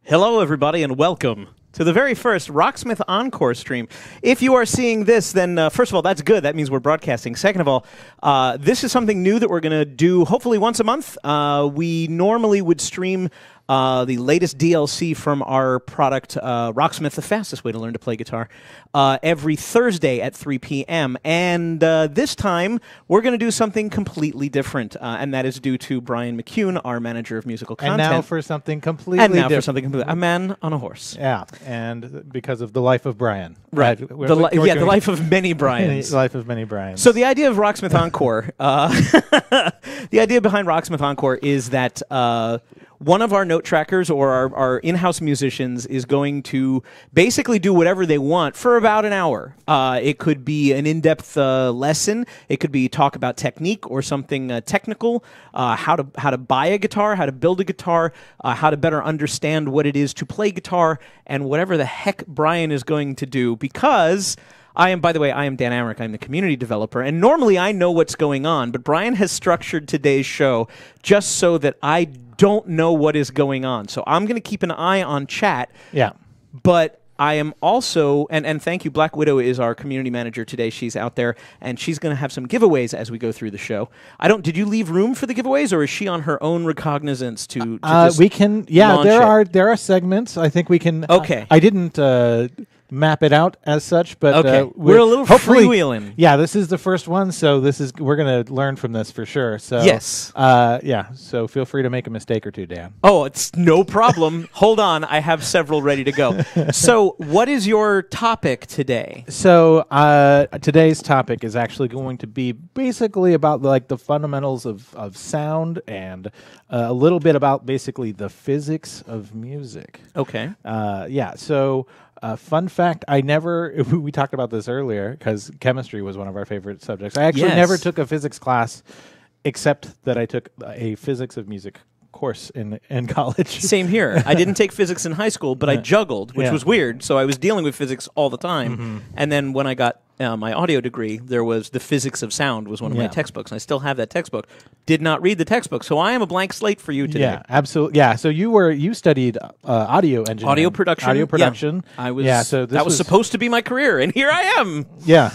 Hello, everybody, and welcome to the very first Rocksmith ENCORE stream. If you are seeing this, then first of all, that's good. That means we're broadcasting. Second of all, this is something new that we're going to do hopefully once a month. We normally would stream the latest DLC from our product, Rocksmith, the fastest way to learn to play guitar, every Thursday at 3 p.m. And this time, we're going to do something completely different, and that is due to Brian McCune, our manager of musical content. And now for something completely different. For something completely, a man on a horse. Yeah, and because of the life of Brian. Right. The life of many Brians. The life of many Brians. So the idea of Rocksmith ENCORE, the idea behind Rocksmith ENCORE is that one of our note trackers or our in-house musicians is going to basically do whatever they want for about an hour. It could be an in-depth lesson. It could be talk about technique or something technical, how to buy a guitar, how to build a guitar, how to better understand what it is to play guitar, and whatever the heck Brian is going to do. Because by the way, I am Dan Amrick. I'm the community developer, and normally I know what's going on, but Brian has structured today's show just so that I don't know what is going on. So I'm going to keep an eye on chat. Yeah. But I am also, and thank you, Black Widow is our community manager today. She's out there, and she's going to have some giveaways as we go through the show. Did you leave room for the giveaways, or is she on her own recognizance to just we can, yeah, launch there are segments. I think we can. Okay. I didn't map it out as such, but okay. We're a little freewheeling. Yeah, this is the first one, so we're going to learn from this for sure. So yes, yeah. So feel free to make a mistake or two, Dan. Oh, it's no problem. Hold on, I have several ready to go. So, what is your topic today? So today's topic is actually going to be basically about the fundamentals of sound and a little bit about basically the physics of music. Okay. Yeah. So. Fun fact, we talked about this earlier because chemistry was one of our favorite subjects. I actually never took a physics class except that I took a physics of music course in college. Same here. I didn't take physics in high school, but I juggled, which was weird. So I was dealing with physics all the time. Mm-hmm. And then when I got my audio degree, there was the physics of sound was one of my textbooks. And I still have that textbook. Did not read the textbook. So I am a blank slate for you today. Yeah, absolutely. Yeah. So you studied audio engineering. Audio production. Yeah. I was, so that was supposed to be my career. And here I am. Yeah.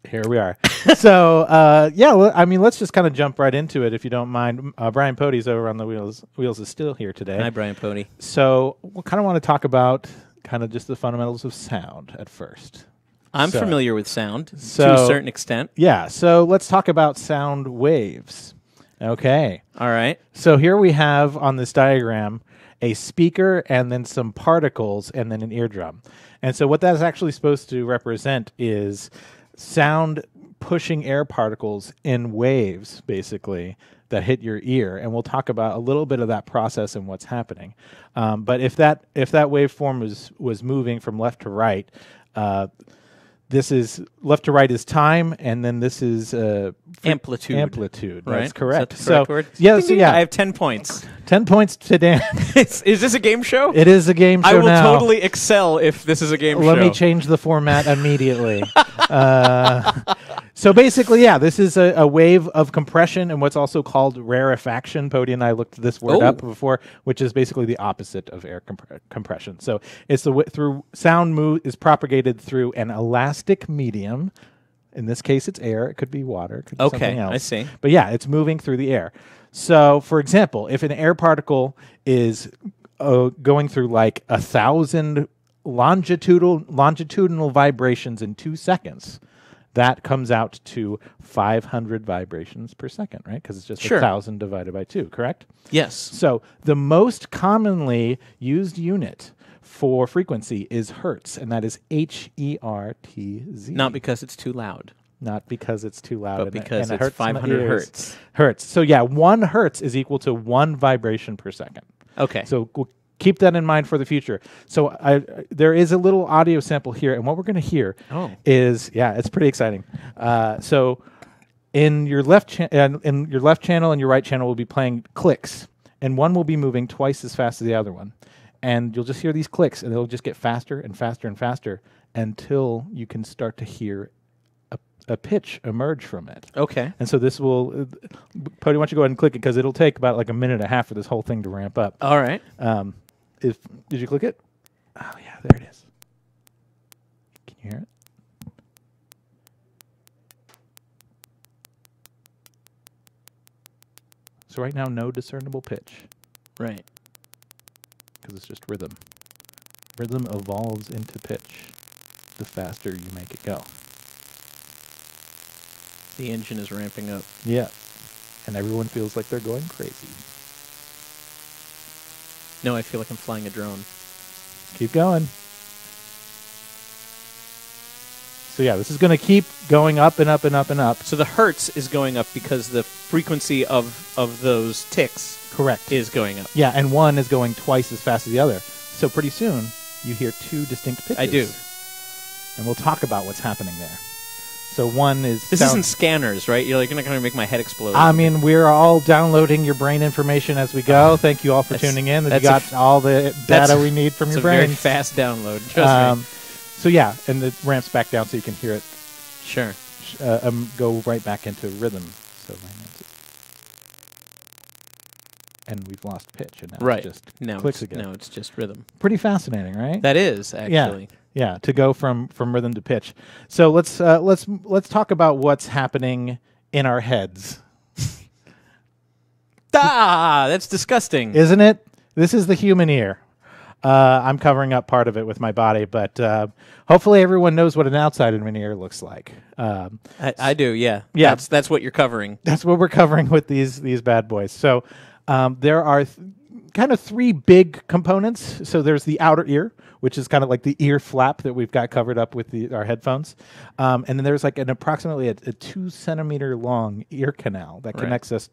Here we are. So, I mean, let's just kind of jump right into it, if you don't mind. Brian Pody's over on the wheels. Wheels is still here today. Hi, Brian Pody. So, we kind of want to talk about kind of just the fundamentals of sound at first. I'm familiar with sound to a certain extent. Yeah. So, let's talk about sound waves. Okay. All right. So, here we have on this diagram a speaker and then some particles and then an eardrum. And so, what that's actually supposed to represent is sound pushing air particles in waves, basically, that hit your ear, and we'll talk about a little bit of that process and what's happening. But if that waveform was moving from left to right, this is left to right is time, and then this is amplitude. Amplitude, right? That's correct. Is that the correct word? Yeah, so yeah, I have 10 points. 10 points to Dan. Is this a game show? It is a game show. I will now. Totally excel if this is a game show. Let me change the format immediately. So basically, yeah, this is a wave of compression and what's also called rarefaction. Pody and I looked this word up before, which is basically the opposite of air compression. So it's through sound is propagated through an elastic medium, In this case, it's air. It could be water. It could be Okay, something else. I see. But yeah, it's moving through the air. So, for example, if an air particle is going through like 1,000 longitudinal vibrations in 2 seconds, that comes out to 500 vibrations per second, right? Because it's just 1,000 divided by 2, correct? Yes. So the most commonly used unit for frequency is hertz, and that is Hertz. Not because it's too loud. Not because it's too loud. But because and it's 500 hertz. Hertz. So yeah, 1 hertz is equal to 1 vibration per second. Okay. So we'll keep that in mind for the future. So there is a little audio sample here, and what we're going to hear is, it's pretty exciting. So in your left channel and your right channel will be playing clicks, and one will be moving twice as fast as the other one. And you'll just hear these clicks, and they'll just get faster and faster and faster until you can start to hear a pitch emerge from it. Okay. And so this will, Pody, why don't you go ahead and click it, because it'll take about like a minute and a half for this whole thing to ramp up. All right. Did you click it? Oh yeah, there it is. Can you hear it? So right now, no discernible pitch. Right. Because it's just rhythm. Rhythm evolves into pitch the faster you make it go. The engine is ramping up. Yeah. And everyone feels like they're going crazy. No, I feel like I'm flying a drone. Keep going. So yeah, this is going to keep going up and up and up and up. So the hertz is going up because the frequency of those ticks Correct. is going up. Yeah, and one is going twice as fast as the other. So pretty soon, you hear 2 distinct pitches. I do. And we'll talk about what's happening there. So one is... This isn't scanners, right? You're not going to make my head explode. I mean, we're all downloading your brain information as we go. Thank you all for tuning in. You got all the data we need from your brain. It's a very fast download, trust me. So yeah, and it ramps back down so you can hear it. Sure. Go right back into rhythm. So and we've lost pitch, and now it's just clicks again. Now it's just rhythm. Pretty fascinating, right? That is, actually. Yeah, to go from rhythm to pitch. So let's talk about what's happening in our heads. That's disgusting. Isn't it? This is the human ear. I'm covering up part of it with my body, but hopefully everyone knows what an outside of an ear looks like. I do, yeah. Yeah. That's what you're covering. That's what we're covering with these bad boys. So there are kind of 3 big components. So there's the outer ear, which is kind of like the ear flap that we've got covered up with our headphones. And then there's like approximately a 2 centimeter long ear canal that connects us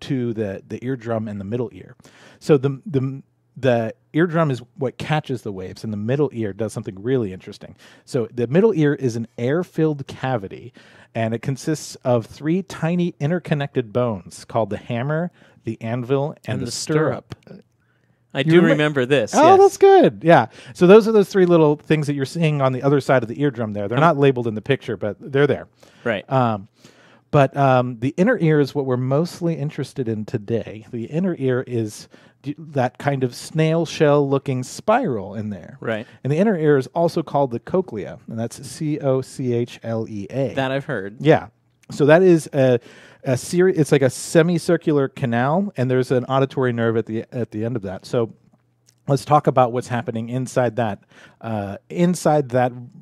to the eardrum and the middle ear. So the eardrum is what catches the waves, and the middle ear does something really interesting. So the middle ear is an air-filled cavity, and it consists of 3 tiny interconnected bones called the hammer, the anvil, and the stirrup. I do remember this. Oh, yes. That's good. Yeah. So those are those 3 little things that you're seeing on the other side of the eardrum there. They're not labeled in the picture, but they're there. Right. But the inner ear is what we're mostly interested in today. The inner ear is that kind of snail shell looking spiral in there. Right. And the inner ear is also called the cochlea, and that's Cochlea. That I've heard. Yeah. So that is a series. It's like a semicircular canal, and there's an auditory nerve at the end of that. So let's talk about what's happening inside that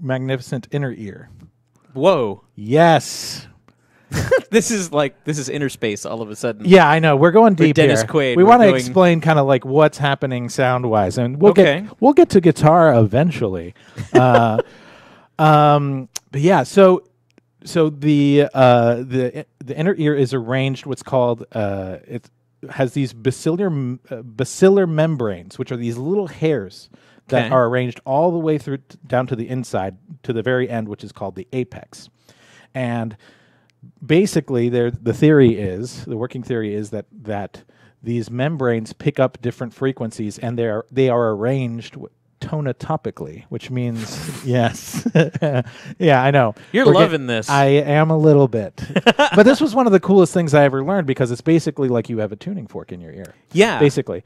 magnificent inner ear. Whoa. Yes. This is inner space all of a sudden. Yeah, I know. We're going deep Dennis here. Quaid. We want to explain kind of like what's happening sound wise, and we'll get to guitar eventually. But yeah, so the inner ear is arranged what's called it has these basilar membranes, which are these little hairs that are arranged all the way through down to the inside to the very end, which is called the apex. And basically, the working theory is that these membranes pick up different frequencies, and they are arranged tonotopically, which means yes, yeah, I know you're loving this. I am a little bit, but this was one of the coolest things I ever learned because it's basically like you have a tuning fork in your ear. Yeah, basically,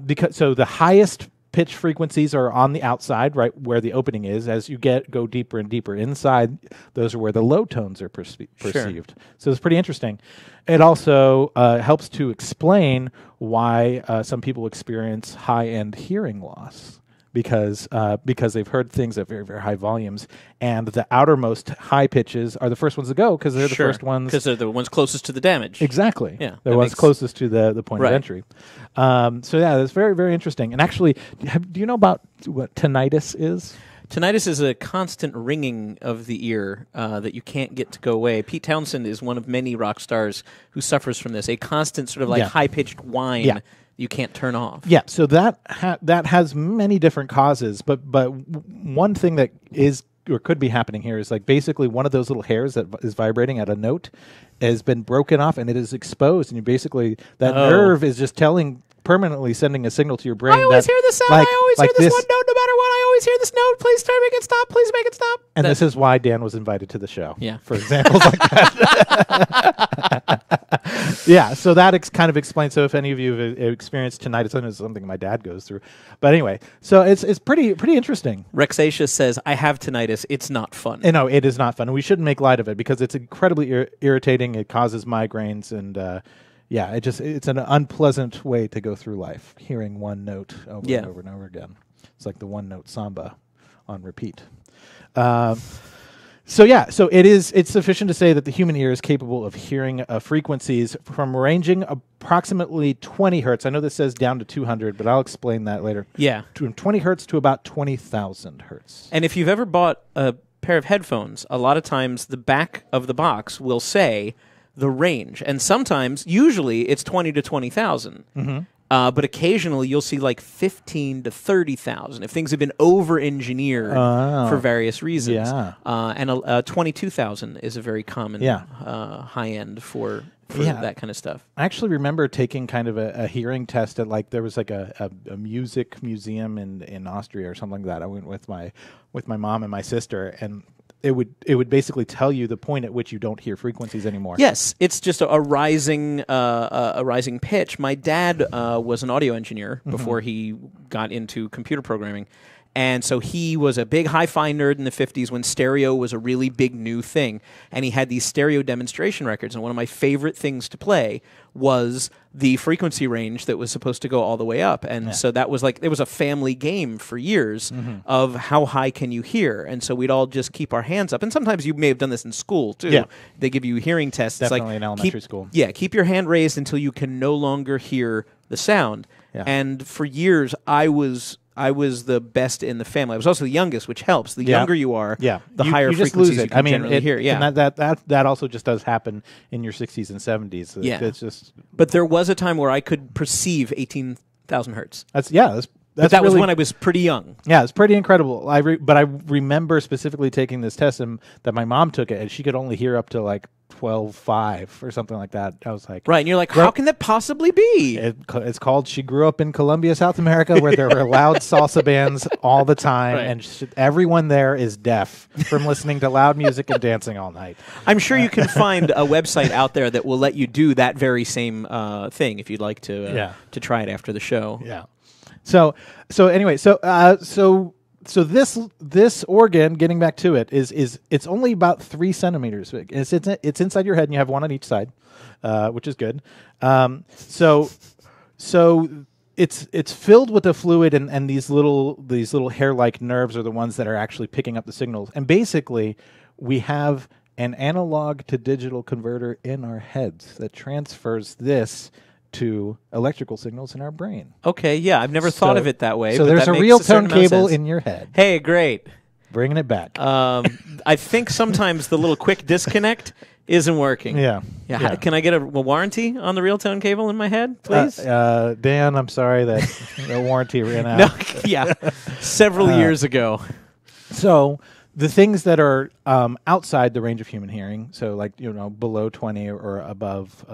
because the highest pitch frequencies are on the outside, right where the opening is. As you go deeper and deeper inside, those are where the low tones are perceived. So it's pretty interesting. It also helps to explain why some people experience high-end hearing loss. Because they've heard things at very, very high volumes, and the outermost high pitches are the first ones to go because they're the first ones. Because they're the ones closest to the damage. Exactly. Yeah, the ones closest to the point of entry. So yeah, that's very, very interesting. And actually, do you know about what tinnitus is? Tinnitus is a constant ringing of the ear that you can't get to go away. Pete Townsend is one of many rock stars who suffers from this, a constant sort of like high-pitched whine you can't turn off. Yeah, so that has many different causes, but one thing that is or could be happening here is like basically one of those little hairs that is vibrating at a note has been broken off and it is exposed, and you basically that nerve is just permanently sending a signal to your brain. I always hear this sound. I always hear this one note no matter what. I always hear this note. Please try to make it stop. Please make it stop. And this is why Dan was invited to the show. Yeah. For examples like that. Yeah, so that kind of explains. So if any of you have experienced tinnitus, I know it's something my dad goes through. But anyway, so it's pretty interesting. Rexacia says, I have tinnitus. It's not fun. No, it is not fun. And we shouldn't make light of it because it's incredibly irritating. It causes migraines and... yeah, it's an unpleasant way to go through life, hearing one note over and over and over again. It's like the one-note samba on repeat. So it's sufficient to say that the human ear is capable of hearing frequencies from ranging approximately 20 hertz. I know this says down to 200, but I'll explain that later. Yeah. From 20 hertz to about 20,000 hertz. And if you've ever bought a pair of headphones, a lot of times the back of the box will say the range, and sometimes, usually, it's 20 to 20,000. Mm-hmm. But occasionally, you'll see like 15 to 30,000 if things have been over-engineered for various reasons. Yeah. And 22,000 is a very common high end for that kind of stuff. I actually remember taking kind of a hearing test at there was like a music museum in Austria or something like that. I went with my mom and my sister, and it would basically tell you the point at which you don't hear frequencies anymore. Yes, it's just a rising pitch. My dad was an audio engineer before he got into computer programming. And so he was a big hi-fi nerd in the 50s when stereo was a really big new thing. And he had these stereo demonstration records. And one of my favorite things to play was the frequency range that was supposed to go all the way up. And so that was it was a family game for years of how high can you hear. And so we'd all just keep our hands up. And sometimes you may have done this in school, too. Yeah. They give you hearing tests. Definitely in elementary school. Yeah, keep your hand raised until you can no longer hear the sound. Yeah. And for years, I was the best in the family. I was also the youngest, which helps. The younger you are, the higher frequencies you can generally hear. Yeah, and that also just does happen in your 60s and 70s. It's just. But there was a time where I could perceive 18,000 hertz. That was when I was pretty young. Yeah, it's pretty incredible. But I remember specifically taking this test and that my mom took it, and she could only hear up to 12.5 or something like that. I was like, right, and you're like, how can that possibly be? It's called. She grew up in Colombia, South America, where there were loud salsa bands all the time, and everyone there is deaf from listening to loud music and dancing all night. I'm sure you can find a website out there that will let you do that very same thing if you'd like to try it after the show. Yeah. So anyway, so this organ, getting back to it, is it's only about 3 centimeters big. It's inside your head, and you have one on each side, which is good. So it's filled with a fluid, and these little hair-like nerves are the ones that are actually picking up the signals. And basically, we have an analog to digital converter in our heads that transfers this to electrical signals in our brain. Okay, yeah, I've never thought of it that way. So there's a real tone cable in your head. Hey, great. Bringing it back. I think sometimes the little quick disconnect isn't working. Yeah. Can I get a warranty on the real tone cable in my head, please? Dan, I'm sorry that the warranty ran out. Several years ago. So the things that are outside the range of human hearing, so below 20 or above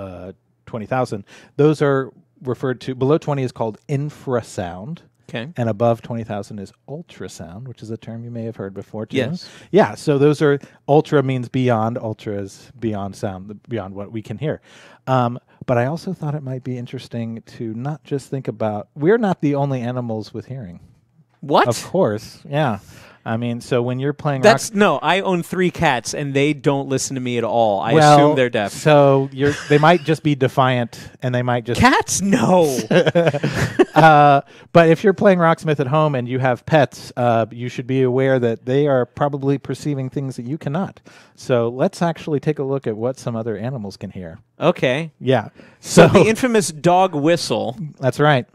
20,000. Those are referred to, below 20 is called infrasound. Okay. And above 20,000 is ultrasound, which is a term you may have heard before too. Yes. Yeah, so those are, ultra means beyond, ultra is beyond sound, beyond what we can hear. But I also thought it might be interesting to not just think about, we're not the only animals with hearing. What? Of course, yeah. I mean, so when you're playing No, I own 3 cats, and they don't listen to me at all. I assume they're deaf. So they might just be defiant, and they might just... Cats? No. But if you're playing Rocksmith at home and you have pets, you should be aware that they are probably perceiving things that you cannot. So let's actually take a look at what some other animals can hear. Okay. Yeah. So the infamous dog whistle. That's right.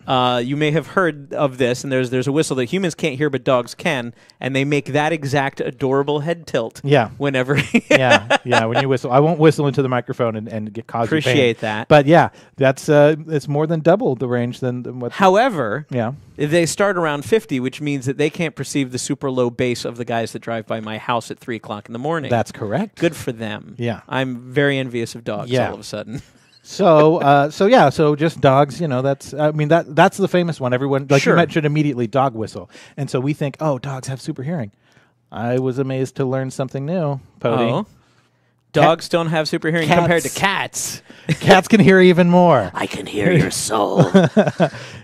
You may have heard of this, and there's a whistle that humans can't hear but dogs can, and they make that exact adorable head tilt. Yeah. Whenever. yeah. When you whistle, I won't whistle into the microphone and get cause you pain. Appreciate that. But yeah, that's it's more than double the range than what. However, yeah, they start around 50, which means that they can't perceive the super low bass of the guys that drive by my house at 3 o'clock in the morning. That's correct. Good for them. Yeah. I'm very envious of dogs all of a sudden. So just dogs. That's that's the famous one. Everyone you mentioned immediately, dog whistle, and so we think, oh, dogs have super hearing. I was amazed to learn something new, Pody. Oh. Dogs don't have super hearing compared to cats. Cats can hear even more. I can hear your soul.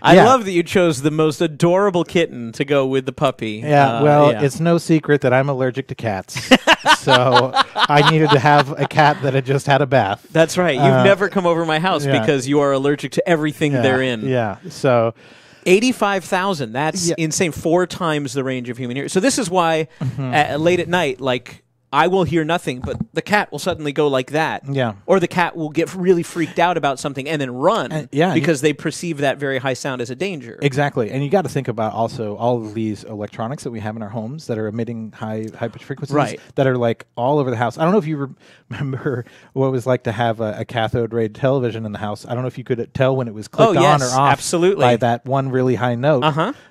I love that you chose the most adorable kitten to go with the puppy. Yeah, it's no secret that I'm allergic to cats. So I needed to have a cat that had just had a bath. That's right. You've never come over my house because you are allergic to everything therein. Yeah, so... 85,000. That's insane. 4 times the range of human hearing. So this is why late at night, I will hear nothing, but the cat will suddenly go like that. Yeah. Or the cat will get really freaked out about something and then run because they perceive that very high sound as a danger. Exactly. And you got to think about also all of these electronics that we have in our homes that are emitting high pitch frequencies that are all over the house. I don't know if you remember what it was like to have a cathode ray television in the house. I don't know if you could tell when it was clicked on or off absolutely. by that one really high note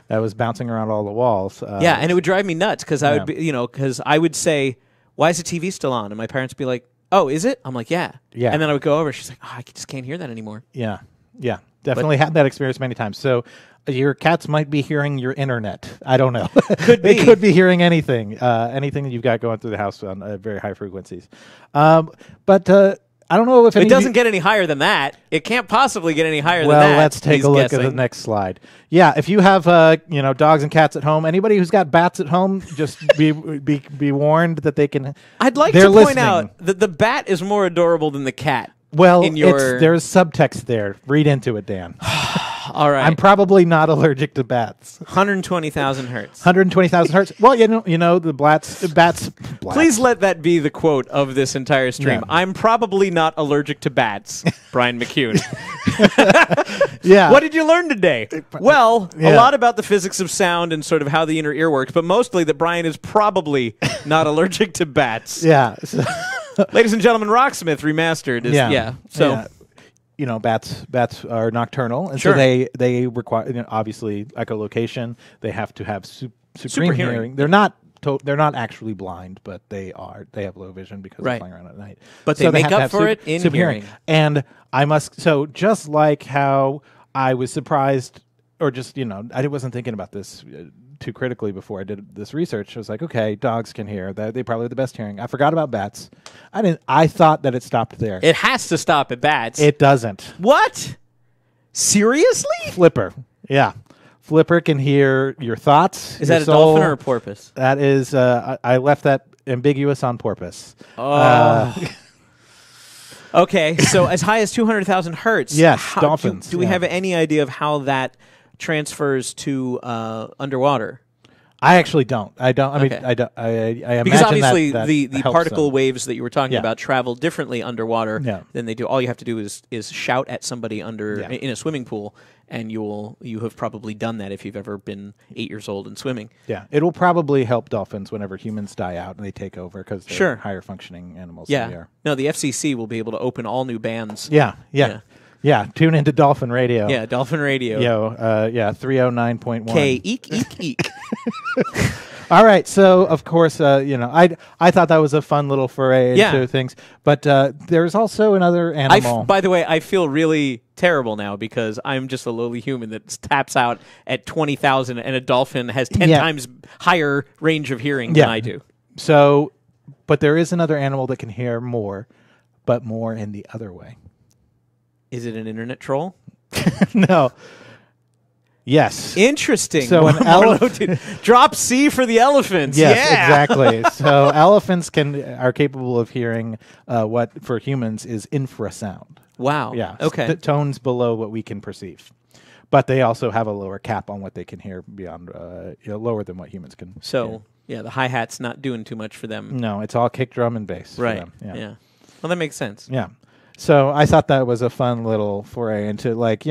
that was bouncing around all the walls. And it would drive me nuts because I would be, because I would say, why is the TV still on? And my parents would be like, oh, is it? I'm like, yeah. And then I would go over. She's like, oh, I just can't hear that anymore. Yeah. Definitely had that experience many times. So your cats might be hearing your internet. I don't know. Could be. They could be hearing anything that you've got going through the house on very high frequencies. But I don't know if it doesn't get any higher than that. It can't possibly get any higher than that. Well, let's take a look at the next slide. Yeah, if you have dogs and cats at home, anybody who's got bats at home, just be warned that they can. I'd like to point out that the bat is more adorable than the cat. Well, there's subtext there. Read into it, Dan. All right. I'm probably not allergic to bats. 120,000 hertz. 120,000 hertz. Well, the bats. Please let that be the quote of this entire stream. Yeah. I'm probably not allergic to bats, Brian McCune. Yeah. What did you learn today? Well, a lot about the physics of sound and sort of how the inner ear works, but mostly that Brian is probably not allergic to bats. Yeah. Ladies and gentlemen, Rocksmith Remastered is So bats are nocturnal, and so they require obviously echolocation. They have to have supreme hearing. They're not actually blind, but they have low vision because they're flying around at night. But they make up for it in hearing. And just like how I was surprised, or just I wasn't thinking about this too critically before I did this research. I was like, okay, dogs can hear. They probably have the best hearing. I forgot about bats. I thought that it stopped there. It has to stop at bats. It doesn't. What? Seriously? Flipper. Yeah. Flipper can hear your thoughts. Is that a dolphin or a porpoise? That is, I left that ambiguous on porpoise. Oh. Okay, so as high as 200,000 hertz. Yes, dolphins. Do we have any idea of how that transfers to underwater? I actually don't. I don't. I mean, I don't. I imagine because obviously that the particle waves that you were talking about travel differently underwater than they do. All you have to do is shout at somebody in a swimming pool, and you have probably done that if you've ever been 8 years old and swimming. Yeah, it'll probably help dolphins whenever humans die out and they take over because they're higher funcking animals. Yeah. Than we are. No, the FCC will be able to open all new bands. Yeah, tune into Dolphin Radio. Yeah, Dolphin Radio. 309.1. K, eek, eek, eek. All right, so of course, I thought that was a fun little foray into things, but there's also another animal. By the way, I feel really terrible now because I'm just a lowly human that taps out at 20,000, and a dolphin has 10 times higher range of hearing than I do. So, but there is another animal that can hear more, but more in the other way. Is it an internet troll? No. Yes. Interesting. So an elephant. Drop C for the elephants. Yes, yeah. exactly. So elephants are capable of hearing what for humans is infrasound. Wow. Yeah. Okay. The tones below what we can perceive. But they also have a lower cap on what they can hear beyond, lower than what humans can. So, yeah, the hi-hat's not doing too much for them. No, it's all kick, drum, and bass. Right. For them. Yeah. Well, that makes sense. Yeah. So I thought that was a fun little foray into, like,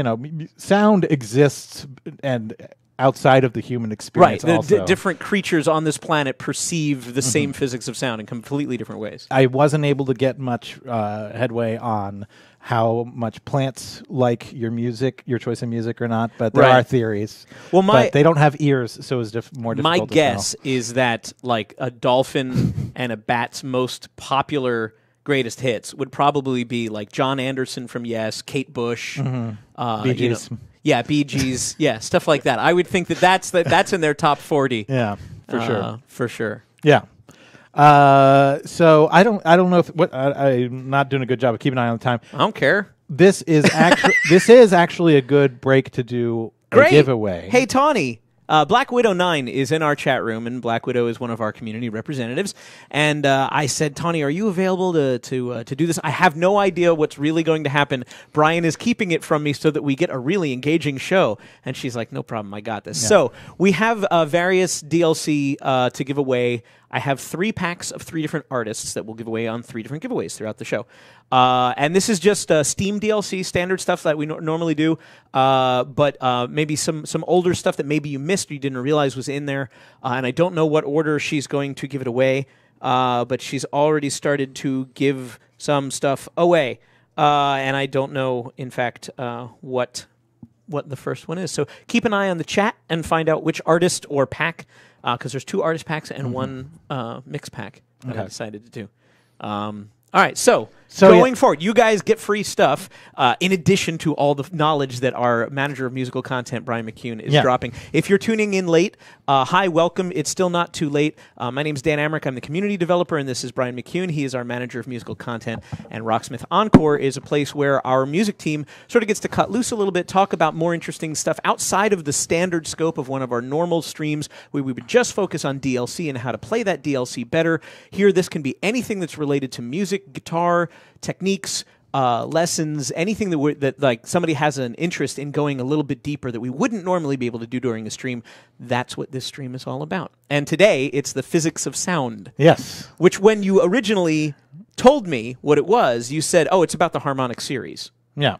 sound exists and outside of the human experience. Right. Also. Different creatures on this planet perceive the same physics of sound in completely different ways. I wasn't able to get much headway on how much plants like your music, your choice of music or not, but there are theories. Well, but they don't have ears, so it's more difficult my to guess tell. is that, like, a dolphin and a bat's most popular greatest hits would probably be, like, John Anderson from Yes, Kate Bush, Bee Gees. Yeah, Bee Gees, yeah, stuff like that. I would think that's in their top 40. Yeah, for sure. For sure. Yeah. So I don't know if I'm not doing a good job of keeping an eye on the time. I don't care. This is actually a good break to do a giveaway. Hey, Tawny. Black Widow 9 is in our chat room, and Black Widow is one of our community representatives. And I said, Tawny, are you available to do this? I have no idea what's really going to happen. Brian is keeping it from me so that we get a really engaging show. And she's like, no problem, I got this. Yeah. So we have various DLC to give away. I have 3 packs of 3 different artists that we'll give away on 3 different giveaways throughout the show. And this is just Steam DLC, standard stuff that we normally do, but maybe some older stuff that maybe you missed or you didn't realize was in there. And I don't know what order she's going to give it away, but she's already started to give some stuff away. And I don't know, in fact, what the first one is. So keep an eye on the chat and find out which artist or pack, because there's 2 artist packs and 1 mix pack that I decided to do. All right, so going forward, you guys get free stuff in addition to all the knowledge that our manager of musical content, Brian McCune, is dropping. If you're tuning in late, hi, welcome. It's still not too late. My name's Dan Amrick. I'm the community developer, and this is Brian McCune. He is our manager of musical content, and Rocksmith ENCORE is a place where our music team sort of gets to cut loose a little bit, talk about more interesting stuff outside of the standard scope of one of our normal streams, where we would just focus on DLC and how to play that DLC better. Here, this can be anything that's related to music, guitar, techniques, lessons, anything that like somebody has an interest in going a little bit deeper that we wouldn't normally be able to do during a stream. That's what this stream is all about. And today, it's the physics of sound. Yes. Which, when you originally told me what it was, you said, oh, it's about the harmonic series. Yeah.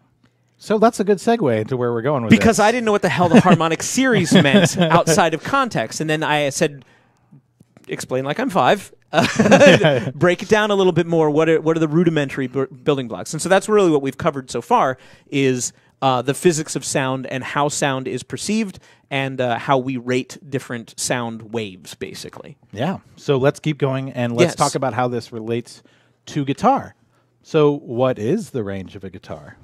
So that's a good segue into where we're going with this. Because I didn't know what the hell the harmonic series meant outside of context. And then I said, explain like I'm 5. Break it down a little bit more. What are the rudimentary building blocks? And so that's really what we've covered so far is the physics of sound and how sound is perceived and how we rate different sound waves, basically. Yeah. So let's keep going and let's talk about how this relates to guitar. So what is the range of a guitar?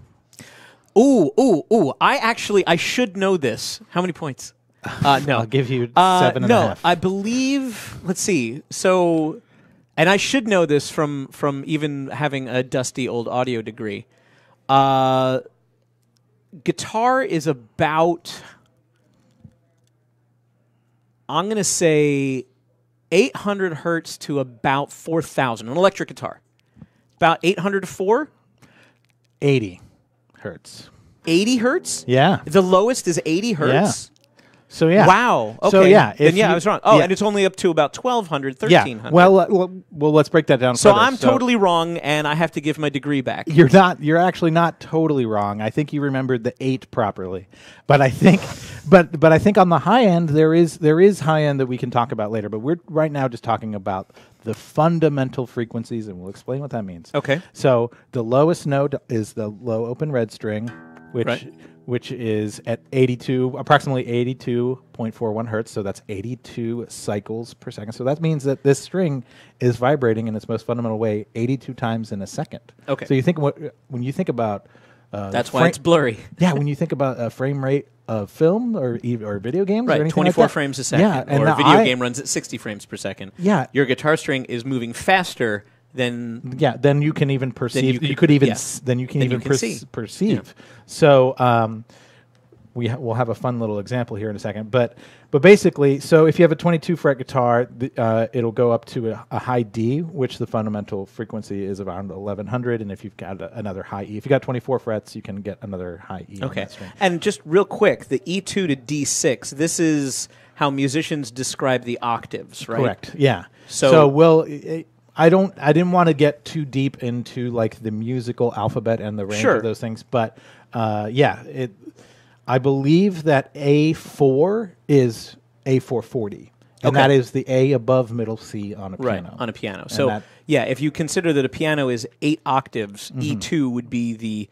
Ooh. I should know this. How many points? No. I'll give you 7.5. No, I believe, let's see. So, and I should know this from even having a dusty old audio degree. Guitar is about, I'm going to say 800 hertz to about 4,000. An electric guitar. About 800 to 4? 80 hertz. 80 hertz? Yeah. The lowest is 80 hertz? Yeah. So, yeah. Wow. Okay. So, yeah. I was wrong. Oh, and it's only up to about 1,200, 1,300. Yeah. Well, let's break that down So further. I'm totally wrong, and I have to give my degree back. You're actually not totally wrong. I think you remembered the 8 properly. But I think but I think on the high end there is high end that we can talk about later, but we're right now just talking about the fundamental frequencies, and we'll explain what that means. Okay. So the lowest note is the low open red string, which is at approximately 82.41 hertz. So that's 82 cycles per second. So that means that this string is vibrating in its most fundamental way 82 times in a second. Okay. So when you think about that's why it's blurry. Yeah, when you think about a frame rate of film or video games, or anything 24 like that, frames a second. Yeah, and or a video game runs at 60 frames per second. Yeah. Your guitar string is moving faster then then you can even perceive. You could even then you can Then even you can see. perceive. So we'll have a fun little example here in a second, but basically, so if you have a 22 fret guitar, it'll go up to a high D, which the fundamental frequency is around 1100, and if you've got another high E, if you got 24 frets, you can get another high E. Okay, on that string. and just real quick, the E2 to D6. This is how musicians describe the octaves, right? Correct. Yeah. So I didn't want to get too deep into like the musical alphabet and the range of those things, but I believe that A4 is A440, and that is the A above middle C on a piano. Right, on a piano. So if you consider that a piano is 8 octaves, E2 would be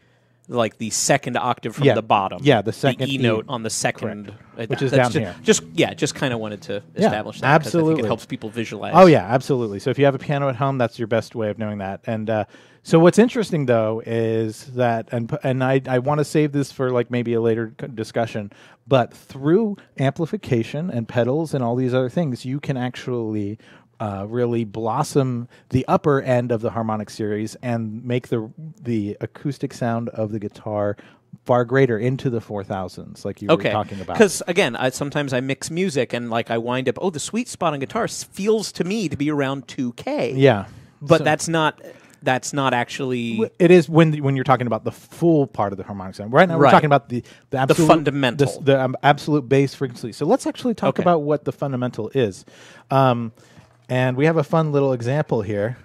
the second octave from the bottom. Yeah, the second E note on the second, which is down here. Just kind of wanted to establish that. Absolutely, I think it helps people visualize. Oh yeah, absolutely. So if you have a piano at home, that's your best way of knowing that. And so what's interesting though is that, and I want to save this for like maybe a later discussion, but through amplification and pedals and all these other things, you can actually really blossom the upper end of the harmonic series and make the acoustic sound of the guitar far greater into the 4000s, like you were talking about. Because again, sometimes I mix music and like I wind up, the sweet spot on guitar feels to me to be around 2K. Yeah, but that's not actually. It is when you're talking about the full part of the harmonic sound. Right now, we're talking about the absolute, fundamental, the absolute bass frequency. So let's actually talk about what the fundamental is. And we have a fun little example here.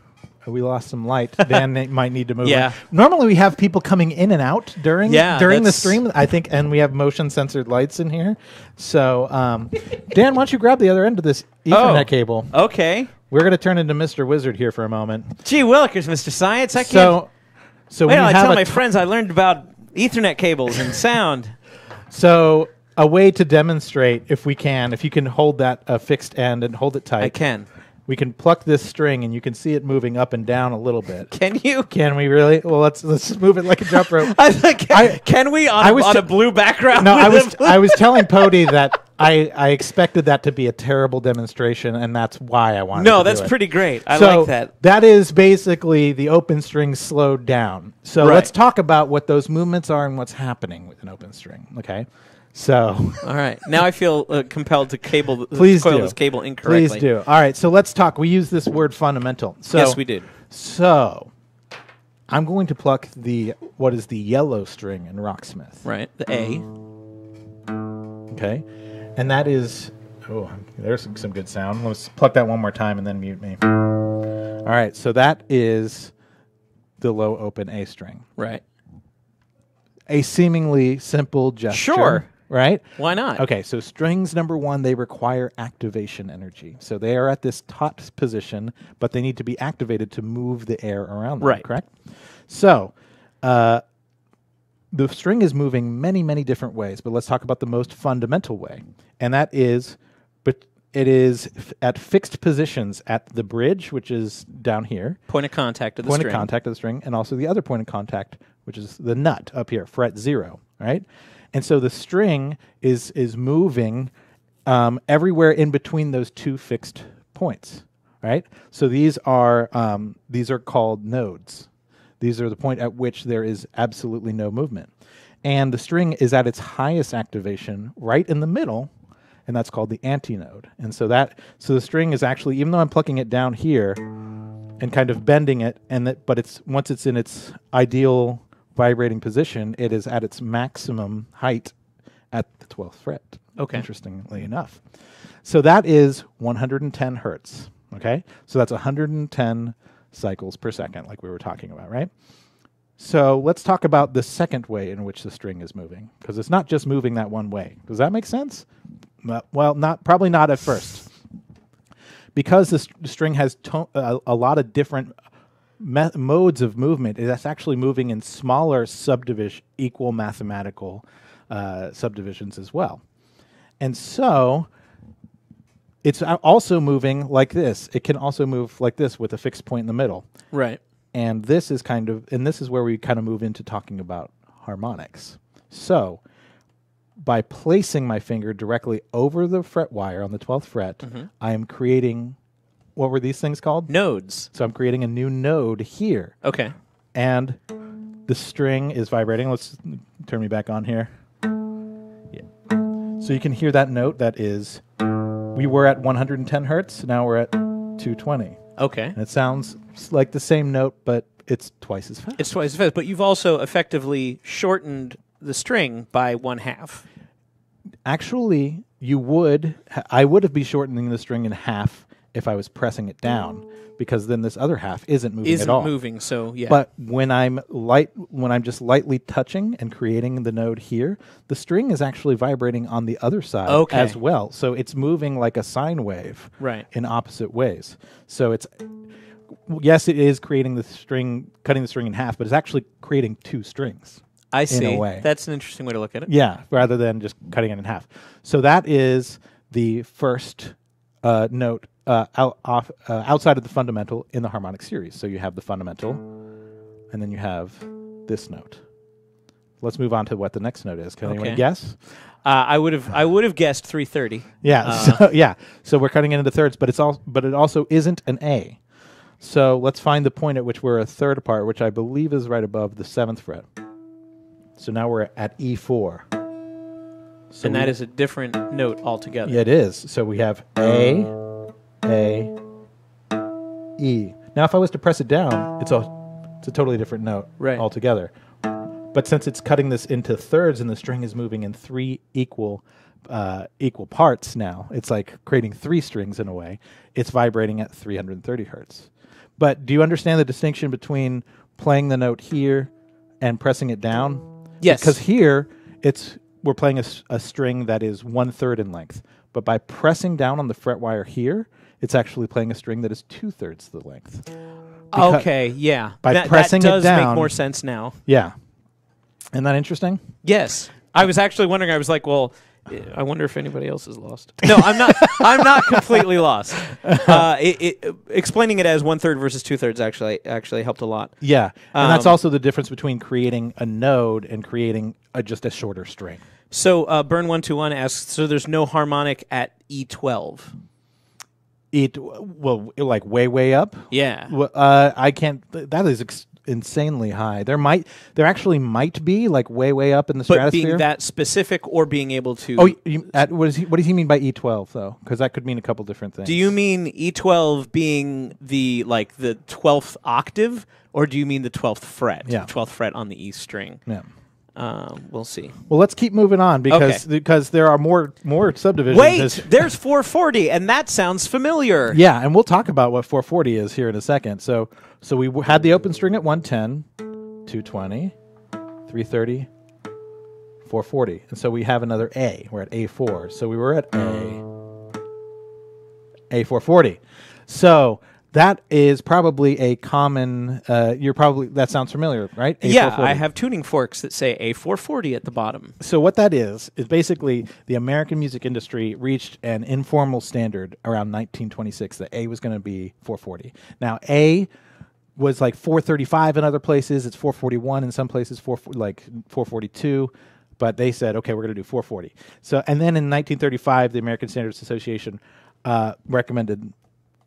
We lost some light. Dan might need to move. Yeah. On. Normally we have people coming in and out during the stream, I think, and we have motion censored lights in here. So, Dan, why don't you grab the other end of this Ethernet cable? Okay. We're going to turn into Mr. Wizard here for a moment. Gee willikers, Mr. Science. I can't. So I tell my friends I learned about Ethernet cables and sound. So a way to demonstrate, if you can hold that fixed end and hold it tight. I can. We can pluck this string, and you can see it moving up and down a little bit. Can you? Can we really? Well, let's just move it like a jump rope. Can we on a blue background? No, I was telling Pody that I expected that to be a terrible demonstration, and that's why I wanted to do that's it. pretty great. I like that. That is basically the open string slowed down. So let's talk about what those movements are and what's happening with an open string, okay? So, all right. Now I feel compelled to coil this cable incorrectly. Please do. All right. So let's talk. We use this word fundamental. So, yes, we did. So I'm going to pluck what is the yellow string in Rocksmith. Right. The A. Okay. And that is. Oh, there's some good sound. Let's pluck that one more time and then mute me. All right. So that is the low open A string. Right. A seemingly simple gesture. Sure. Right? Why not? Okay, so strings, number one, they require activation energy. So they are at this taut position, but they need to be activated to move the air around them, correct? So the string is moving many, many different ways, but let's talk about the most fundamental way. And that is, it is at fixed positions at the bridge, which is down here. Point of contact of the string. Point of contact of the string, and also the other point of contact, which is the nut up here, fret 0, right? And so the string is moving everywhere in between those two fixed points, right? So these are called nodes. These are the point at which there is absolutely no movement. And the string is at its highest activation right in the middle, and that's called the antinode. And so the string is actually, even though I'm plucking it down here and kind of bending it, but once it's in its ideal vibrating position, it is at its maximum height at the 12th fret. Okay. Interestingly enough. So that is 110 hertz. Okay? So that's 110 cycles per second, like we were talking about, right? So let's talk about the second way in which the string is moving, because it's not just moving that one way. Does that make sense? Well, probably not at first. Because the string has a lot of different modes of movement, it's actually moving in smaller equal mathematical subdivisions as well. And so it's also moving like this. It can also move like this with a fixed point in the middle. Right. And this is where we kind of move into talking about harmonics. So by placing my finger directly over the fret wire on the 12th fret, I am creating what were these things called? Nodes. So I'm creating a new node here. Okay. And the string is vibrating. Let's turn me back on here. Yeah. So you can hear that note that is, we were at 110 hertz, now we're at 220. Okay. And it sounds like the same note, but it's twice as fast. It's twice as fast, but you've also effectively shortened the string by 1/2. Actually, I would be shortening the string in half if I was pressing it down, because then this other half isn't moving at all. Isn't moving, so yeah. But when I'm just lightly touching and creating the node here, the string is actually vibrating on the other side as well. So it's moving like a sine wave in opposite ways. So yes, it is creating the string, cutting the string in half, but it's actually creating two strings. I see. In a way. That's an interesting way to look at it. Yeah, rather than just cutting it in half. So that is the first note outside of the fundamental in the harmonic series. So you have the fundamental, and then you have this note. Let's move on to what the next note is. Can anyone guess? I would have guessed 330. Yeah. So we're cutting it into thirds, but it also isn't an A. So let's find the point at which we're a third apart, which I believe is right above the 7th fret. So now we're at E4. So and that is a different note altogether. Yeah, it is. So we have A, E. Now, if I was to press it down, it's a totally different note altogether. But since it's cutting this into thirds and the string is moving in 3 equal parts now, it's like creating 3 strings in a way. It's vibrating at 330 hertz. But do you understand the distinction between playing the note here and pressing it down? Yes. Because here, we're playing a string that is 1/3 in length. But by pressing down on the fret wire here, it's actually playing a string that is 2/3 the length. Okay, yeah. By pressing that does it down, make more sense now. Yeah. Isn't that interesting? Yes. I was actually wondering, I was like, well, I wonder if anybody else is lost. No, I'm not. I'm not completely lost. Explaining it as 1/3 versus 2/3 actually helped a lot. Yeah, and that's also the difference between creating a node and creating just a shorter string. So Burn121 asks, so there's no harmonic at E12? Like way up? Yeah. I can't. That is insanely high. There actually might be like way up in the stratosphere. But being that specific or being able to... what does he mean by E12 though? Because that could mean a couple different things. Do you mean E12 being the 12th octave, or do you mean the 12th fret? Yeah. The 12th fret on the E string. Yeah. We'll see. Well, let's keep moving on because there are more subdivisions. Wait, there's 440, and that sounds familiar. Yeah, and we'll talk about what 440 is here in a second. So we had the open string at 110, 220, 330, 440. And so we have another A. We're at A4. So we were at A440. So that is probably a common, that sounds familiar, right? A440. Yeah, I have tuning forks that say A440 at the bottom. So what that is basically the American music industry reached an informal standard around 1926 that A was going to be 440. Now, A was like 435 in other places. It's 441 in some places, 442. But they said, okay, we're going to do 440. So, and then in 1935, the American Standards Association recommended